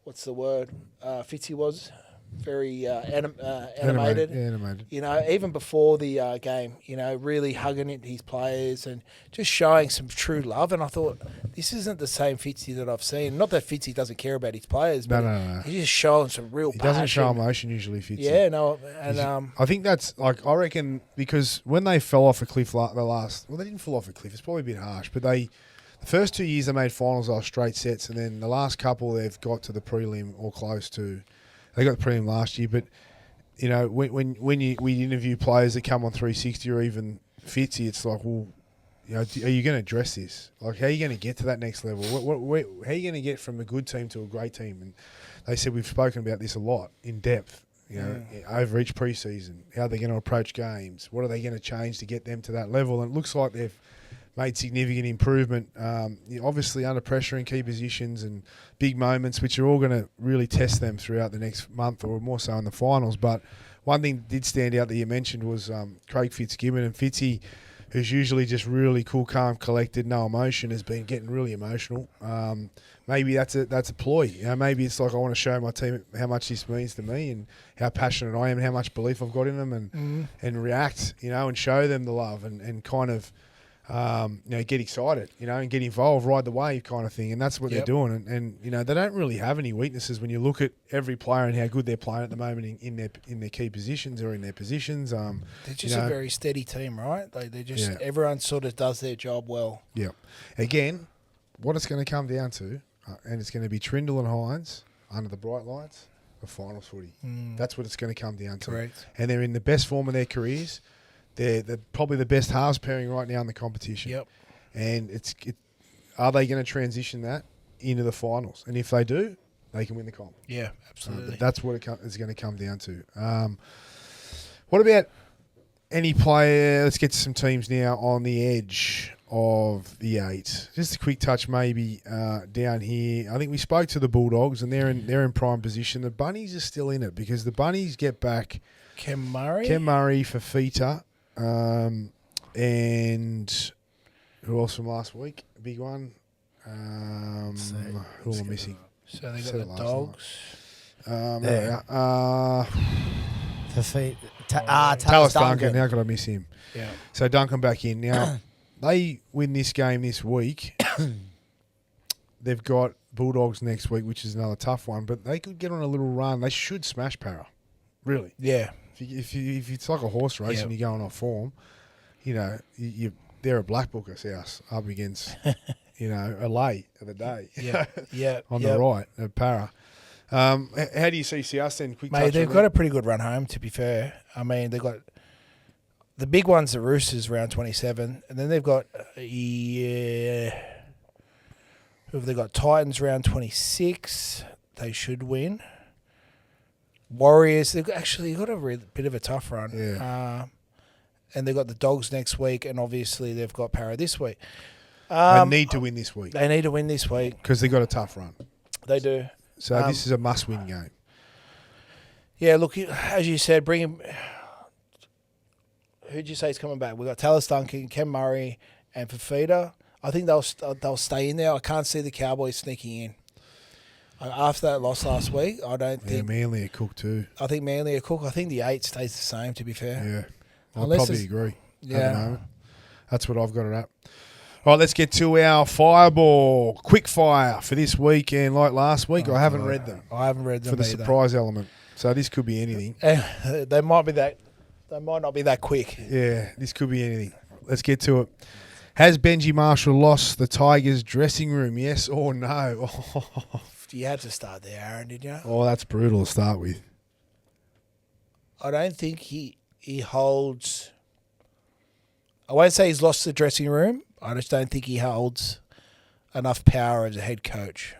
what's the word? Fitzy was very animated. Yeah, animated. You know, even before the game, you know, really hugging his players and just showing some true love. And I thought, this isn't the same Fitzy that I've seen. Not that Fitzy doesn't care about his players, but No. he's just showing some real He passion. doesn't show emotion usually, Fitzy. Yeah, no, and I think that's like, I reckon, because when they fell off a cliff they didn't fall off a cliff. It's probably a bit harsh, but the first 2 years they made finals off straight sets, and then the last couple they've got to the prelim or close to. They got the prelim last year, but you know when we interview players that come on 360 or even Fitzy, it's like, well, you know, are you going to address this? Like, how are you going to get to that next level? How are you going to get from a good team to a great team? And they said we've spoken about this a lot in depth. You know, over each preseason, how they're going to approach games, what are they going to change to get them to that level? And it looks like they've made significant improvement, obviously under pressure in key positions and big moments, which are all going to really test them throughout the next month or more so in the finals. But one thing did stand out that you mentioned was Craig Fitzgibbon and Fitzy, who's usually just really cool, calm, collected, no emotion, has been getting really emotional. Maybe that's a ploy. You know, maybe it's like I want to show my team how much this means to me and how passionate I am and how much belief I've got in them and react, you know, and show them the love and kind of, you know, get excited, you know, and get involved, ride the wave kind of thing. And that's what they're doing. And, you know, they don't really have any weaknesses when you look at every player and how good they're playing at the moment in their key positions or in their positions. They're just you know, a very steady team, right? Like they just everyone sort of does their job well. Yeah. Again, what it's going to come down to, and it's going to be Trindle and Hines under the bright lights of finals footy. That's what it's going to come down to. Correct. And they're in the best form of their careers. They're probably the best halves pairing right now in the competition. Yep. And are they going to transition that into the finals? And if they do, they can win the comp. Yeah, absolutely. That's what it's going to come down to. What about any player? Let's get to some teams now on the edge of the 8. Just a quick touch maybe down here. I think we spoke to the Bulldogs and they're in prime position. The Bunnies are still in it because the Bunnies get back Ken Murray, Fafita, and who else from last week? A big one. Who am I missing? So they got the Dogs. Tallis Duncan. How could I miss him? Yeah. So Duncan back in. Now, they win this game this week. They've got Bulldogs next week, which is another tough one, but they could get on a little run. They should smash Para. Really. Yeah. If it's like a horse race and you're going off form, you know, they're a black booker's house up against, you know, a lay of the day. Yeah. On the right, Para. How do you see South then? Quick Mate, touch they've on got that. a pretty good run home, to be fair. I mean, they've got the big ones, the Roosters, round 27. And then they've got, who have they got? Titans, round 26. They should win. Warriors, they've actually got a bit of a tough run. Yeah. And they've got the Dogs next week, and obviously they've got Para this week. They need to win this week. They need to win this week. Because they got a tough run. They do. So this is a must-win game. Yeah, look, as you said, bring him. Who'd you say is coming back? We've got Tallis Duncan, Ken Murray, and Fafita. I think they'll stay in there. I can't see the Cowboys sneaking in. After that loss last week, I don't think... Manly are cooked too. I think Manly are cooked. I think the 8 stays the same, to be fair. Yeah. I probably agree. Yeah. At the moment. That's what I've got it at. All right, let's get to our fireball. Quick fire for this week. And like last week, I haven't read them. I haven't read them for the either. surprise element. So this could be anything. They might not be that quick. Yeah, this could be anything. Let's get to it. Has Benji Marshall lost the Tigers' dressing room? Yes or no? You had to start there, Aaron, did you? Oh, that's brutal to start with. I don't think he holds... I won't say he's lost the dressing room. I just don't think he holds enough power as a head coach.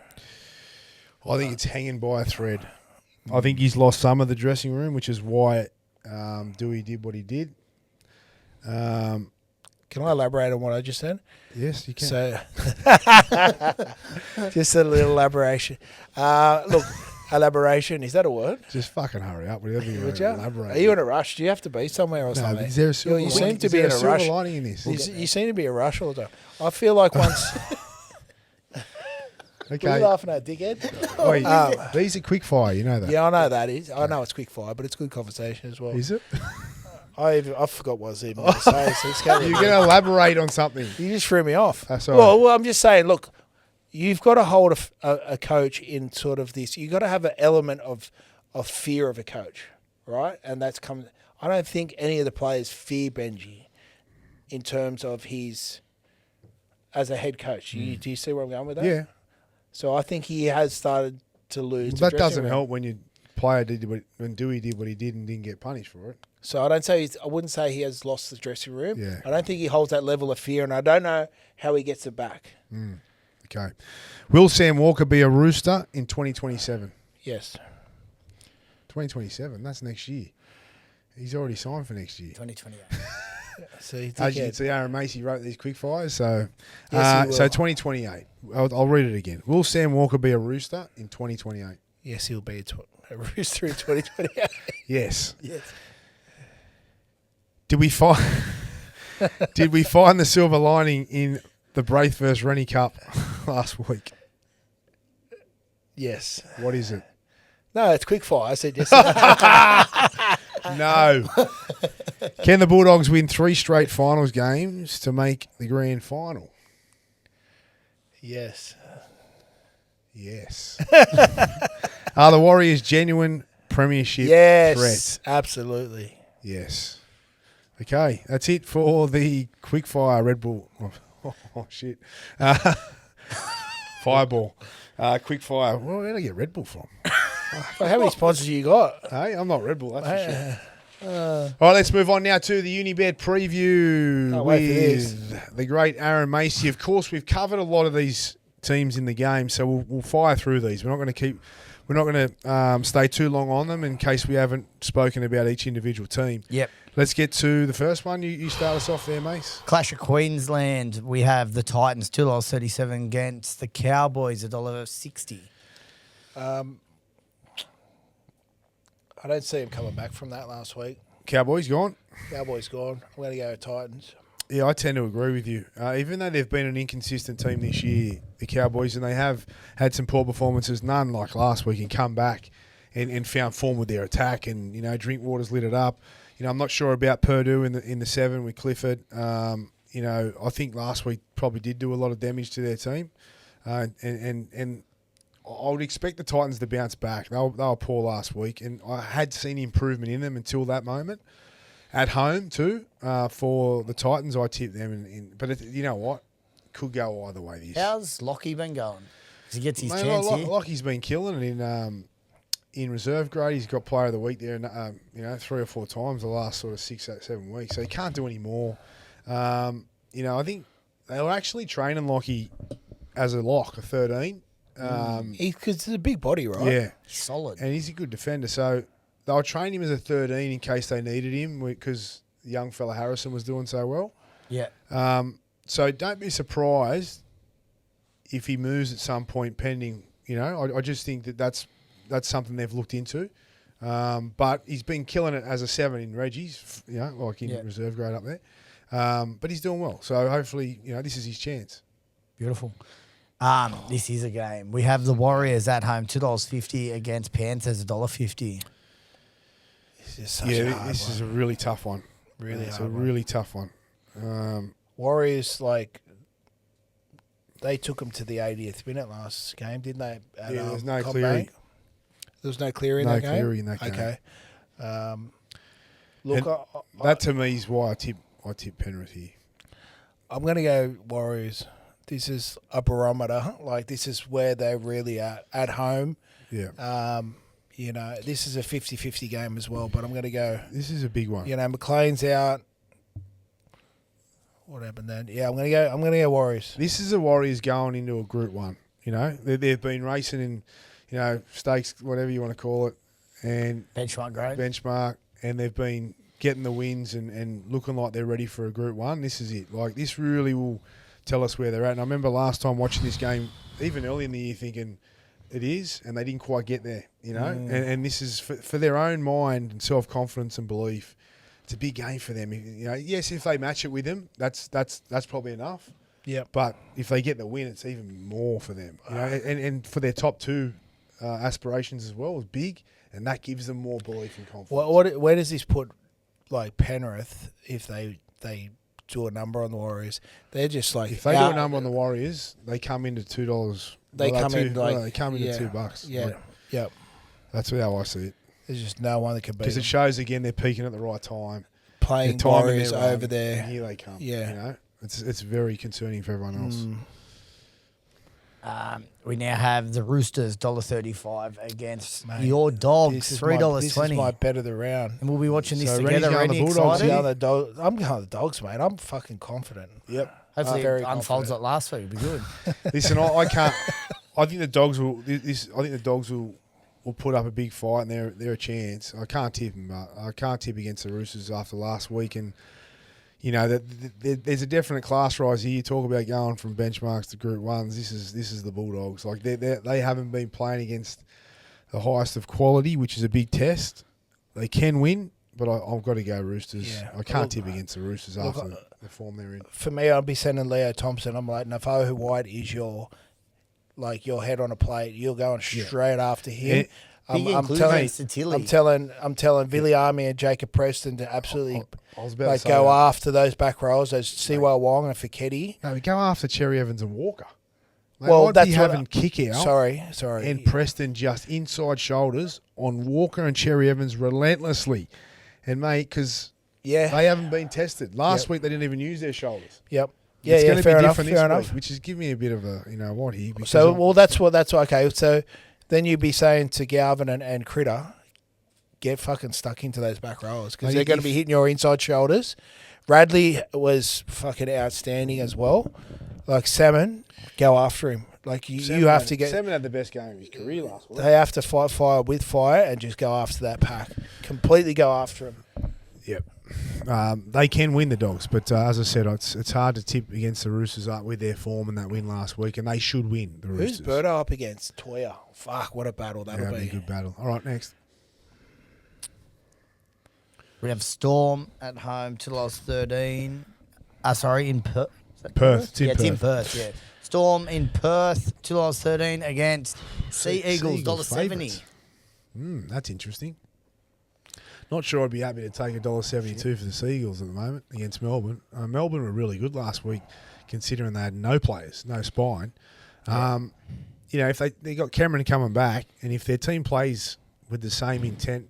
I think it's hanging by a thread. I think he's lost some of the dressing room, which is why Dewey did what he did. Can I elaborate on what I just said? Yes, you can. So, just a little elaboration. Look, elaboration, is that a word? Just fucking hurry up. Whatever you Would elaborate. Are you in a rush? Do you have to be somewhere or No, something? but is there a silver You lining? seem to Is be there in a silver rush. lining in this? You seem to be in a rush all the time. I feel like once... What are Okay. you laughing at, dickhead? Wait, these are quick fire, you know that. Yeah, I know that is. I know it's quick fire, but it's good conversation as well. Is it? I forgot what I was even going to say. So it's You're going to elaborate on something. You just threw me off. That's all right. Well, I'm just saying, look, you've got to hold a coach in sort of this. You've got to have an element of fear of a coach, right? And that's come. I don't think any of the players fear Benji in terms of his as a head coach. Do you see where I'm going with that? Yeah. So I think he has started to lose. Well, the that dressing doesn't room. help when your player when Dewey did what he did and didn't get punished for it. So I wouldn't say he has lost the dressing room. Yeah. I don't think he holds that level of fear, and I don't know how he gets it back. Okay. Will Sam Walker be a Rooster in 2027? Yes. 2027? That's next year. He's already signed for next year. 2028. See, As you can see, Aaron Macy wrote these quick fires. So, Yes, he will. so 2028. I'll read it again. Will Sam Walker be a Rooster in 2028? Yes, he'll be a Rooster in 2028. Yes. Yes. Did we Did we find the silver lining in the Braith versus Rennie Cup last week? Yes. What is it? No, it's quick fire. I said yes. No. Can the Bulldogs win 3 straight finals games to make the grand final? Yes. Yes. Are the Warriors genuine premiership Yes. threat? Absolutely. Yes. Okay, that's it for the quickfire Red Bull. Oh shit. Fireball. Quickfire. Well, where did I get Red Bull from? Well, how many sponsors you got? Hey, I'm not Red Bull, that's for sure. All right, let's move on now to the Unibet preview Can't wait for this. with the great Aaron Macy. Of course, we've covered a lot of these teams in the game, so we'll fire through these. We're not going to stay too long on them in case we haven't spoken about each individual team. Yep. Let's get to the first one. You start us off there, Mace. Clash of Queensland. We have the Titans $2.37 against the Cowboys $1.60. I don't see him coming back from that last week. Cowboys gone. Cowboys gone. I'm going to go Titans. Yeah, I tend to agree with you. Even though they've been an inconsistent team this year, the Cowboys, and they have had some poor performances, none like last week, and come back and found form with their attack. And, Drinkwater's lit it up. I'm not sure about Purdue in the 7 with Clifford. I think last week probably did do a lot of damage to their team. And I would expect the Titans to bounce back. They were poor last week, and I had seen improvement in them until that moment. At home, too, for the Titans, I tipped them. But you know what? Could go either way. This. How's Lockie been going? 'Cause he gets his Mate, chance here. Lockie's been killing it in reserve grade. He's got Player of the Week there, 3 or 4 times the last sort of 6, 7 weeks. So he can't do any more. I think they were actually training Lockie as a lock, a 13. Because he's a big body, right? Yeah. He's solid. And he's a good defender. So they'll train him as a 13 in case they needed him because the young fella Harrison was doing so well. Yeah. So don't be surprised if he moves at some point pending, I just think that's something they've looked into. But he's been killing it as a 7 in Reggie's, like in reserve grade up there. But he's doing well. So hopefully, this is his chance. Beautiful. This is a game. We have the Warriors at home $2.50 against Panthers $1.50. This is such a hard one. Is a really tough one. It's a really tough one. Warriors, they took them to the 80th minute last game, didn't they? There was no Combank? Cleary. There was no Cleary in that game? No Cleary in that game. Okay. That to me is why I tip Penrith here. I'm going to go Warriors. This is a barometer. This is where they're really at home. Yeah. This is a 50-50 game as well, but I'm going to go. This is a big one. McLean's out. What happened then? Yeah, I'm going to go Warriors. This is the Warriors going into a Group 1. They've been racing in, stakes, whatever you want to call it, and benchmark, and they've been getting the wins and looking like they're ready for a Group 1. This is it. This really will tell us where they're at. And I remember last time watching this game, even early in the year, thinking it is, and they didn't quite get there, And this is for their own mind and self-confidence and belief. It's a big game for them. Yes, if they match it with them, that's probably enough. Yeah. But if they get the win, it's even more for them. And for their top 2 aspirations as well is big, and that gives them more belief and confidence. Where does this put Penrith if they do a number on the Warriors? They're just if they do a number on the Warriors, they come into $2. They come into $2. Yeah. Yep. That's how I see it. There's just no one that can beat them. Because it shows again they're peaking at the right time. Playing Warriors over there. And here they come. Yeah. It's very concerning for everyone else. We now have the Roosters $1.35 against your Dogs $3.20. This is my bet of the round. And we'll be watching this So together. Rennie's going the Bulldogs, Excited? I'm going the Dogs, mate. I'm fucking confident. Yep. Hopefully Very it unfolds confident. like last week. It'll be good. Listen, I can't. I think the Dogs will. I think the Dogs will put up a big fight, and they're a chance. I can't tip them, but I can't tip against the Roosters after last week. And there's a definite class rise here. You talk about going from benchmarks to Group 1s. This is the Bulldogs. They haven't been playing against the highest of quality, which is a big test. They can win, but I've got to go Roosters. Yeah. I can't tip against the Roosters after the form they're in. For me, I'd be sending Leo Thompson. I'm like, Nafo White is your head on a plate. You're going straight after him. Big I'm inclusion telling, to Tilly. I'm telling Billy Army and Jacob Preston to absolutely I was about to say go that. after those back rows, those Siwa Wong and Fiketti. No, we go after Cherry-Evans and Walker. Mate, Well, I'd that's be what having kick out. Sorry. And Preston just inside shoulders on Walker and Cherry-Evans relentlessly. And, mate, because Yeah. they haven't been tested. Last Yep. week they didn't even use their shoulders. Yep. It's going to fair be enough. different Fair this enough. week, which is giving me a bit of a, what here. because So, I'm- well, that's okay. So then you'd be saying to Galvin and Critter, get fucking stuck into those back rows because Mate, they're going to be hitting your inside shoulders. Radley was fucking outstanding as well. Like Salmon, go after him. Like you have to get. Salmon had the best game of his career last week. They have to fight fire with fire and just go after that pack. Completely go after him. Yep. They can win the Dogs, but as I said, it's hard to tip against the Roosters with their form and that win last week, and they should win, the Roosters. Who's Birdo up against? Toya. Fuck, what a battle that'll That'll be be. a good battle. All right, next. We have Storm at home, $2.13. In Perth. Perth. It's in It's in Perth. Perth, yeah. Storm in Perth, $2.13 against Sea Eagles, $1.70. favourites. That's interesting. Not sure I'd be happy to take $1.72 for the Seagulls at the moment against Melbourne. Melbourne were really good last week, considering they had no players, no spine. If they got Cameron coming back, and if their team plays with the same intent,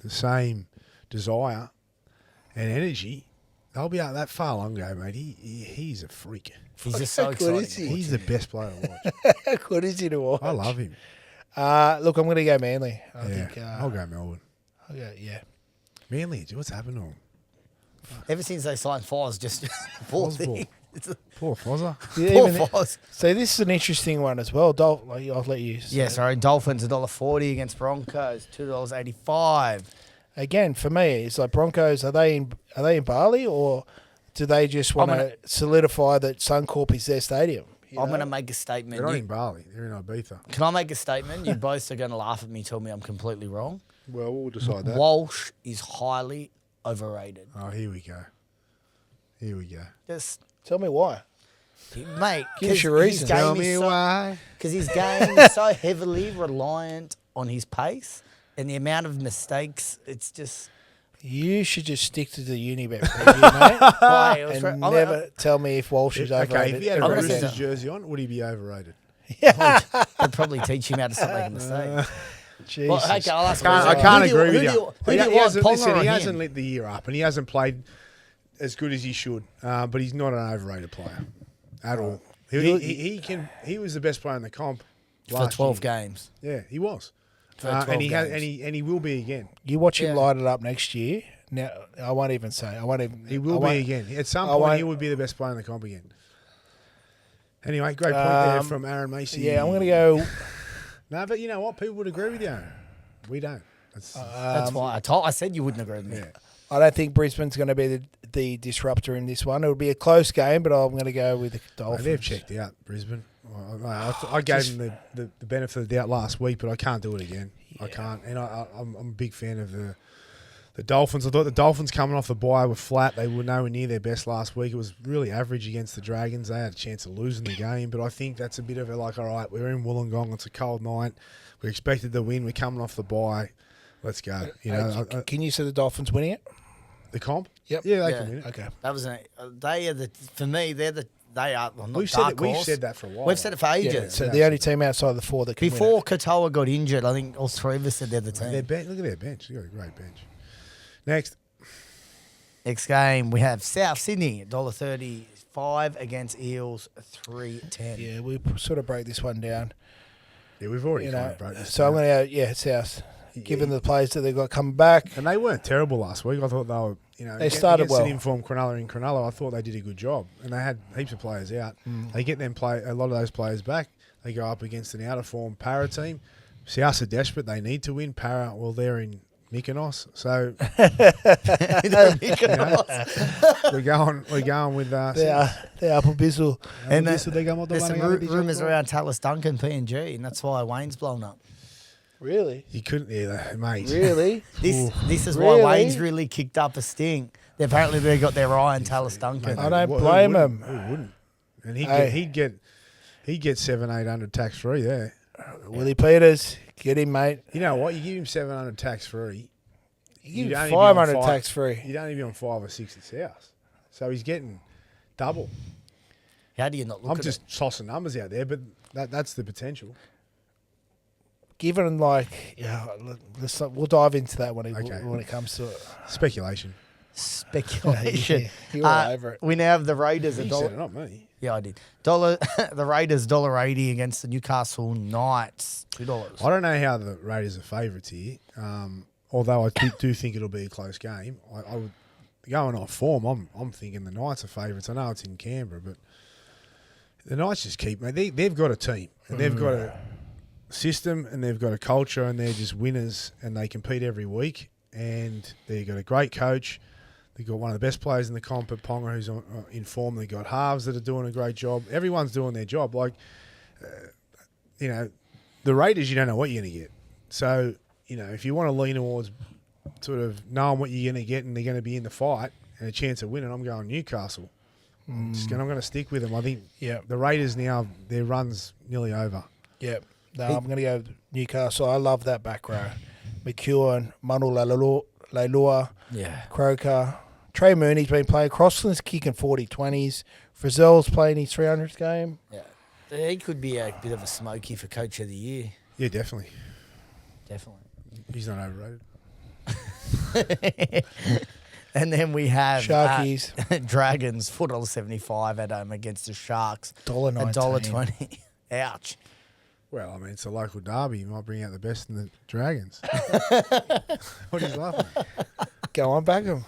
the same desire and energy, they'll be out that far long go, mate. He's a freak. He's just so How good is exciting. he? He's the best player to watch. How good is he to watch? I love him. Look, I'm going to go Manly. I Yeah, think. I'll go Melbourne. I'll go, yeah. Manly, what's happened to him? Ever since they signed Foz, just poor Fozball. thing. It's a Poor Fozzer. poor Even- Foz. So this is an interesting one as well. I'll let you. Yeah, sorry. Dolphins $1.40 against Broncos, $2.85. Again, for me, it's like Broncos. Are they in Bali, or do they just want I'm to solidify that Suncorp is their stadium? I'm going to make a statement. They're not You- in Bali. They're in Ibiza. Can I make a statement? You both are going to laugh at me, tell me I'm completely wrong. Well, we'll decide that. Walsh is highly overrated. Oh, here we go. Here we go. Just, Tell me why. mate, Give us 'cause your his reason. game Tell is me so- why. Because his game is so heavily reliant on his pace and the amount of mistakes, it's just... You should just stick to the Unibet preview, mate, Why, it was and I'm- never tell me if Walsh is Okay, overrated. if he had a I'm gonna Roosters say- jersey on, would he be overrated? I'd probably teach him how to stop making mistakes. Jesus. Well, okay, I'll ask I you. can't Who do agree with who you. do Who do you He want, hasn't, Ponga listen, or he him? hasn't lit the year up, and he hasn't played as good as he should. But he's not an overrated player at all. He was the best player in the comp For last 12 year. games. Yeah, he was. For 12 and he has, games. and he will be again. You watch him Yeah. light it up next year. Now, I won't even say. He will be again. At some I point, won't- he would be the best player in the comp again. Anyway, great point there from Aaron Macy. Yeah, I'm going to go. No, but you know what? People would agree with you, Aaron. We don't. That's why I said you wouldn't agree with me. Yeah. I don't think Brisbane's going to be the disruptor in this one. It'll be a close game, but I'm going to go with the Dolphins. They've checked out Brisbane. I gave them the benefit of the doubt last week, but I can't do it again. I can't. And I'm a big fan of the Dolphins. I thought the Dolphins coming off the bye were flat. They were nowhere near their best last week. It was really average against the Dragons. They had a chance of losing the game, but I think that's a bit of all right, we're in Wollongong. It's a cold night. We expected the win. We're coming off the bye. Let's go. You know, Can you see the Dolphins winning it? the comp? Yep. Yeah, they Yeah. can win it. Okay. That was they are for me. They are well, not We've dark we've horse. said that for a while. We've said it for ages. Yeah, so Yeah, the only team outside the four that can Before win Katoa got injured, I think all three of us said they're the team. Look at their bench. They've got a great bench. Next. Next game, we have South Sydney, $1.35 against Eels, $3.10. it. Yeah, we sort of break this one down. Yeah, we've already You kind know, of broke this so I'm down. going to go, South. Given the players that they've got coming back, And they weren't terrible last week. I thought they were, They started against well. an informed Cronulla in Cronulla. I thought they did a good job, and they had heaps of players out. They get them a lot of those players back. They go up against an out of form Para team. South are desperate. They need to win. Para, well, they're in Mykonos, so we're going with. they're up a bizzle. And there's some rumours around Talis Duncan, PNG, and that's why Wayne's blown up. Really? You couldn't, mate. Really? This is Really? why Wayne's really kicked up a stink. Apparently they got their eye on Talis Duncan. I don't blame him. Who wouldn't? And Hey. he'd get 700-800 tax free there. Willie Peters, get him, mate. You know what? You give him 700 tax free. You give You'd him only be on 500 five- tax free. You'd only be on 5 or 6 at his house. So he's getting double. How do you not look I'm at just it? tossing numbers out there, but that's the potential. Given we'll dive into that when Okay. when it comes to it. Speculation. Speculation. You're all over it. We now have the Raiders You a said dollar. it, not me. Yeah, I did. The Raiders $1.80 against the Newcastle Knights $2. I don't know how the Raiders are favourites here, although I do think it'll be a close game. I would going off form. I'm thinking the Knights are favourites. I know it's in Canberra, but the Knights just keep. They've got a team and they've got a system and they've got a culture and they're just winners and they compete every week and they've got a great coach. They've got one of the best players in the comp at Ponga who's in form. They've got halves that are doing a great job. Everyone's doing their job. The Raiders, you don't know what you're going to get. So, if you want to lean towards sort of knowing what you're going to get and they're going to be in the fight and a chance of winning, I'm going Newcastle. I'm going to stick with them. I think the Raiders now, their run's nearly over. Yep. No, I'm going to go Newcastle. I love that back row. McEwen, Manu Leilua, Croker. Trey Mooney's been playing. Crossland's kicking 40-20s. Frizzell's playing his 300th game. Yeah. He could be a bit of a smoky for Coach of the Year. Yeah, definitely. Definitely. He's not overrated. And then we have Sharkies. Dragons, $4.75 at home against the Sharks. $1.19. $1.20. Ouch. Well, it's a local derby. You might bring out the best in the Dragons. What are you laughing at? Go on, back him.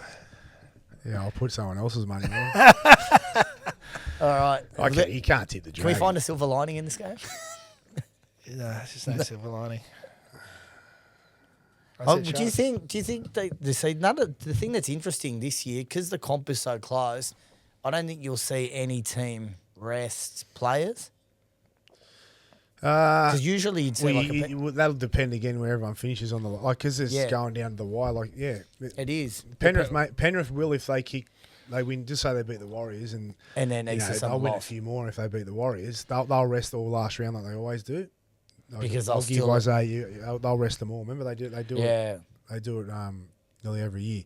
Yeah, I'll put someone else's money on. All right. Okay, you can't tip the Dragons. Can we find a silver lining in this game? No, it's just no silver lining. Do you think the thing that's interesting this year, because the comp is so close, I don't think you'll see any team rest players. Because usually you'd see that'll depend again where everyone finishes on the because it's going down to the wire. It is. Penrith will if they win. Just say they beat the Warriors and then they'll win a few more if they beat the Warriors. They'll rest all last round like they always do. Because I'll give Isaiah. They'll rest them all. Remember they do it. They do it nearly every year.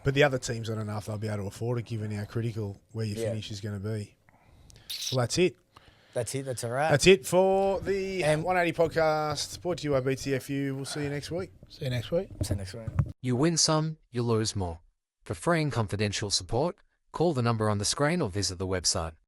But the other teams, I don't know if they'll be able to afford it, given how critical where your finish is going to be. Well, that's it. That's it. That's all right. That's it for the 180 podcast. Brought to you by BTFU. We'll see you next week. See you next week. See you next week. You win some, you lose more. For free and confidential support, call the number on the screen or visit the website.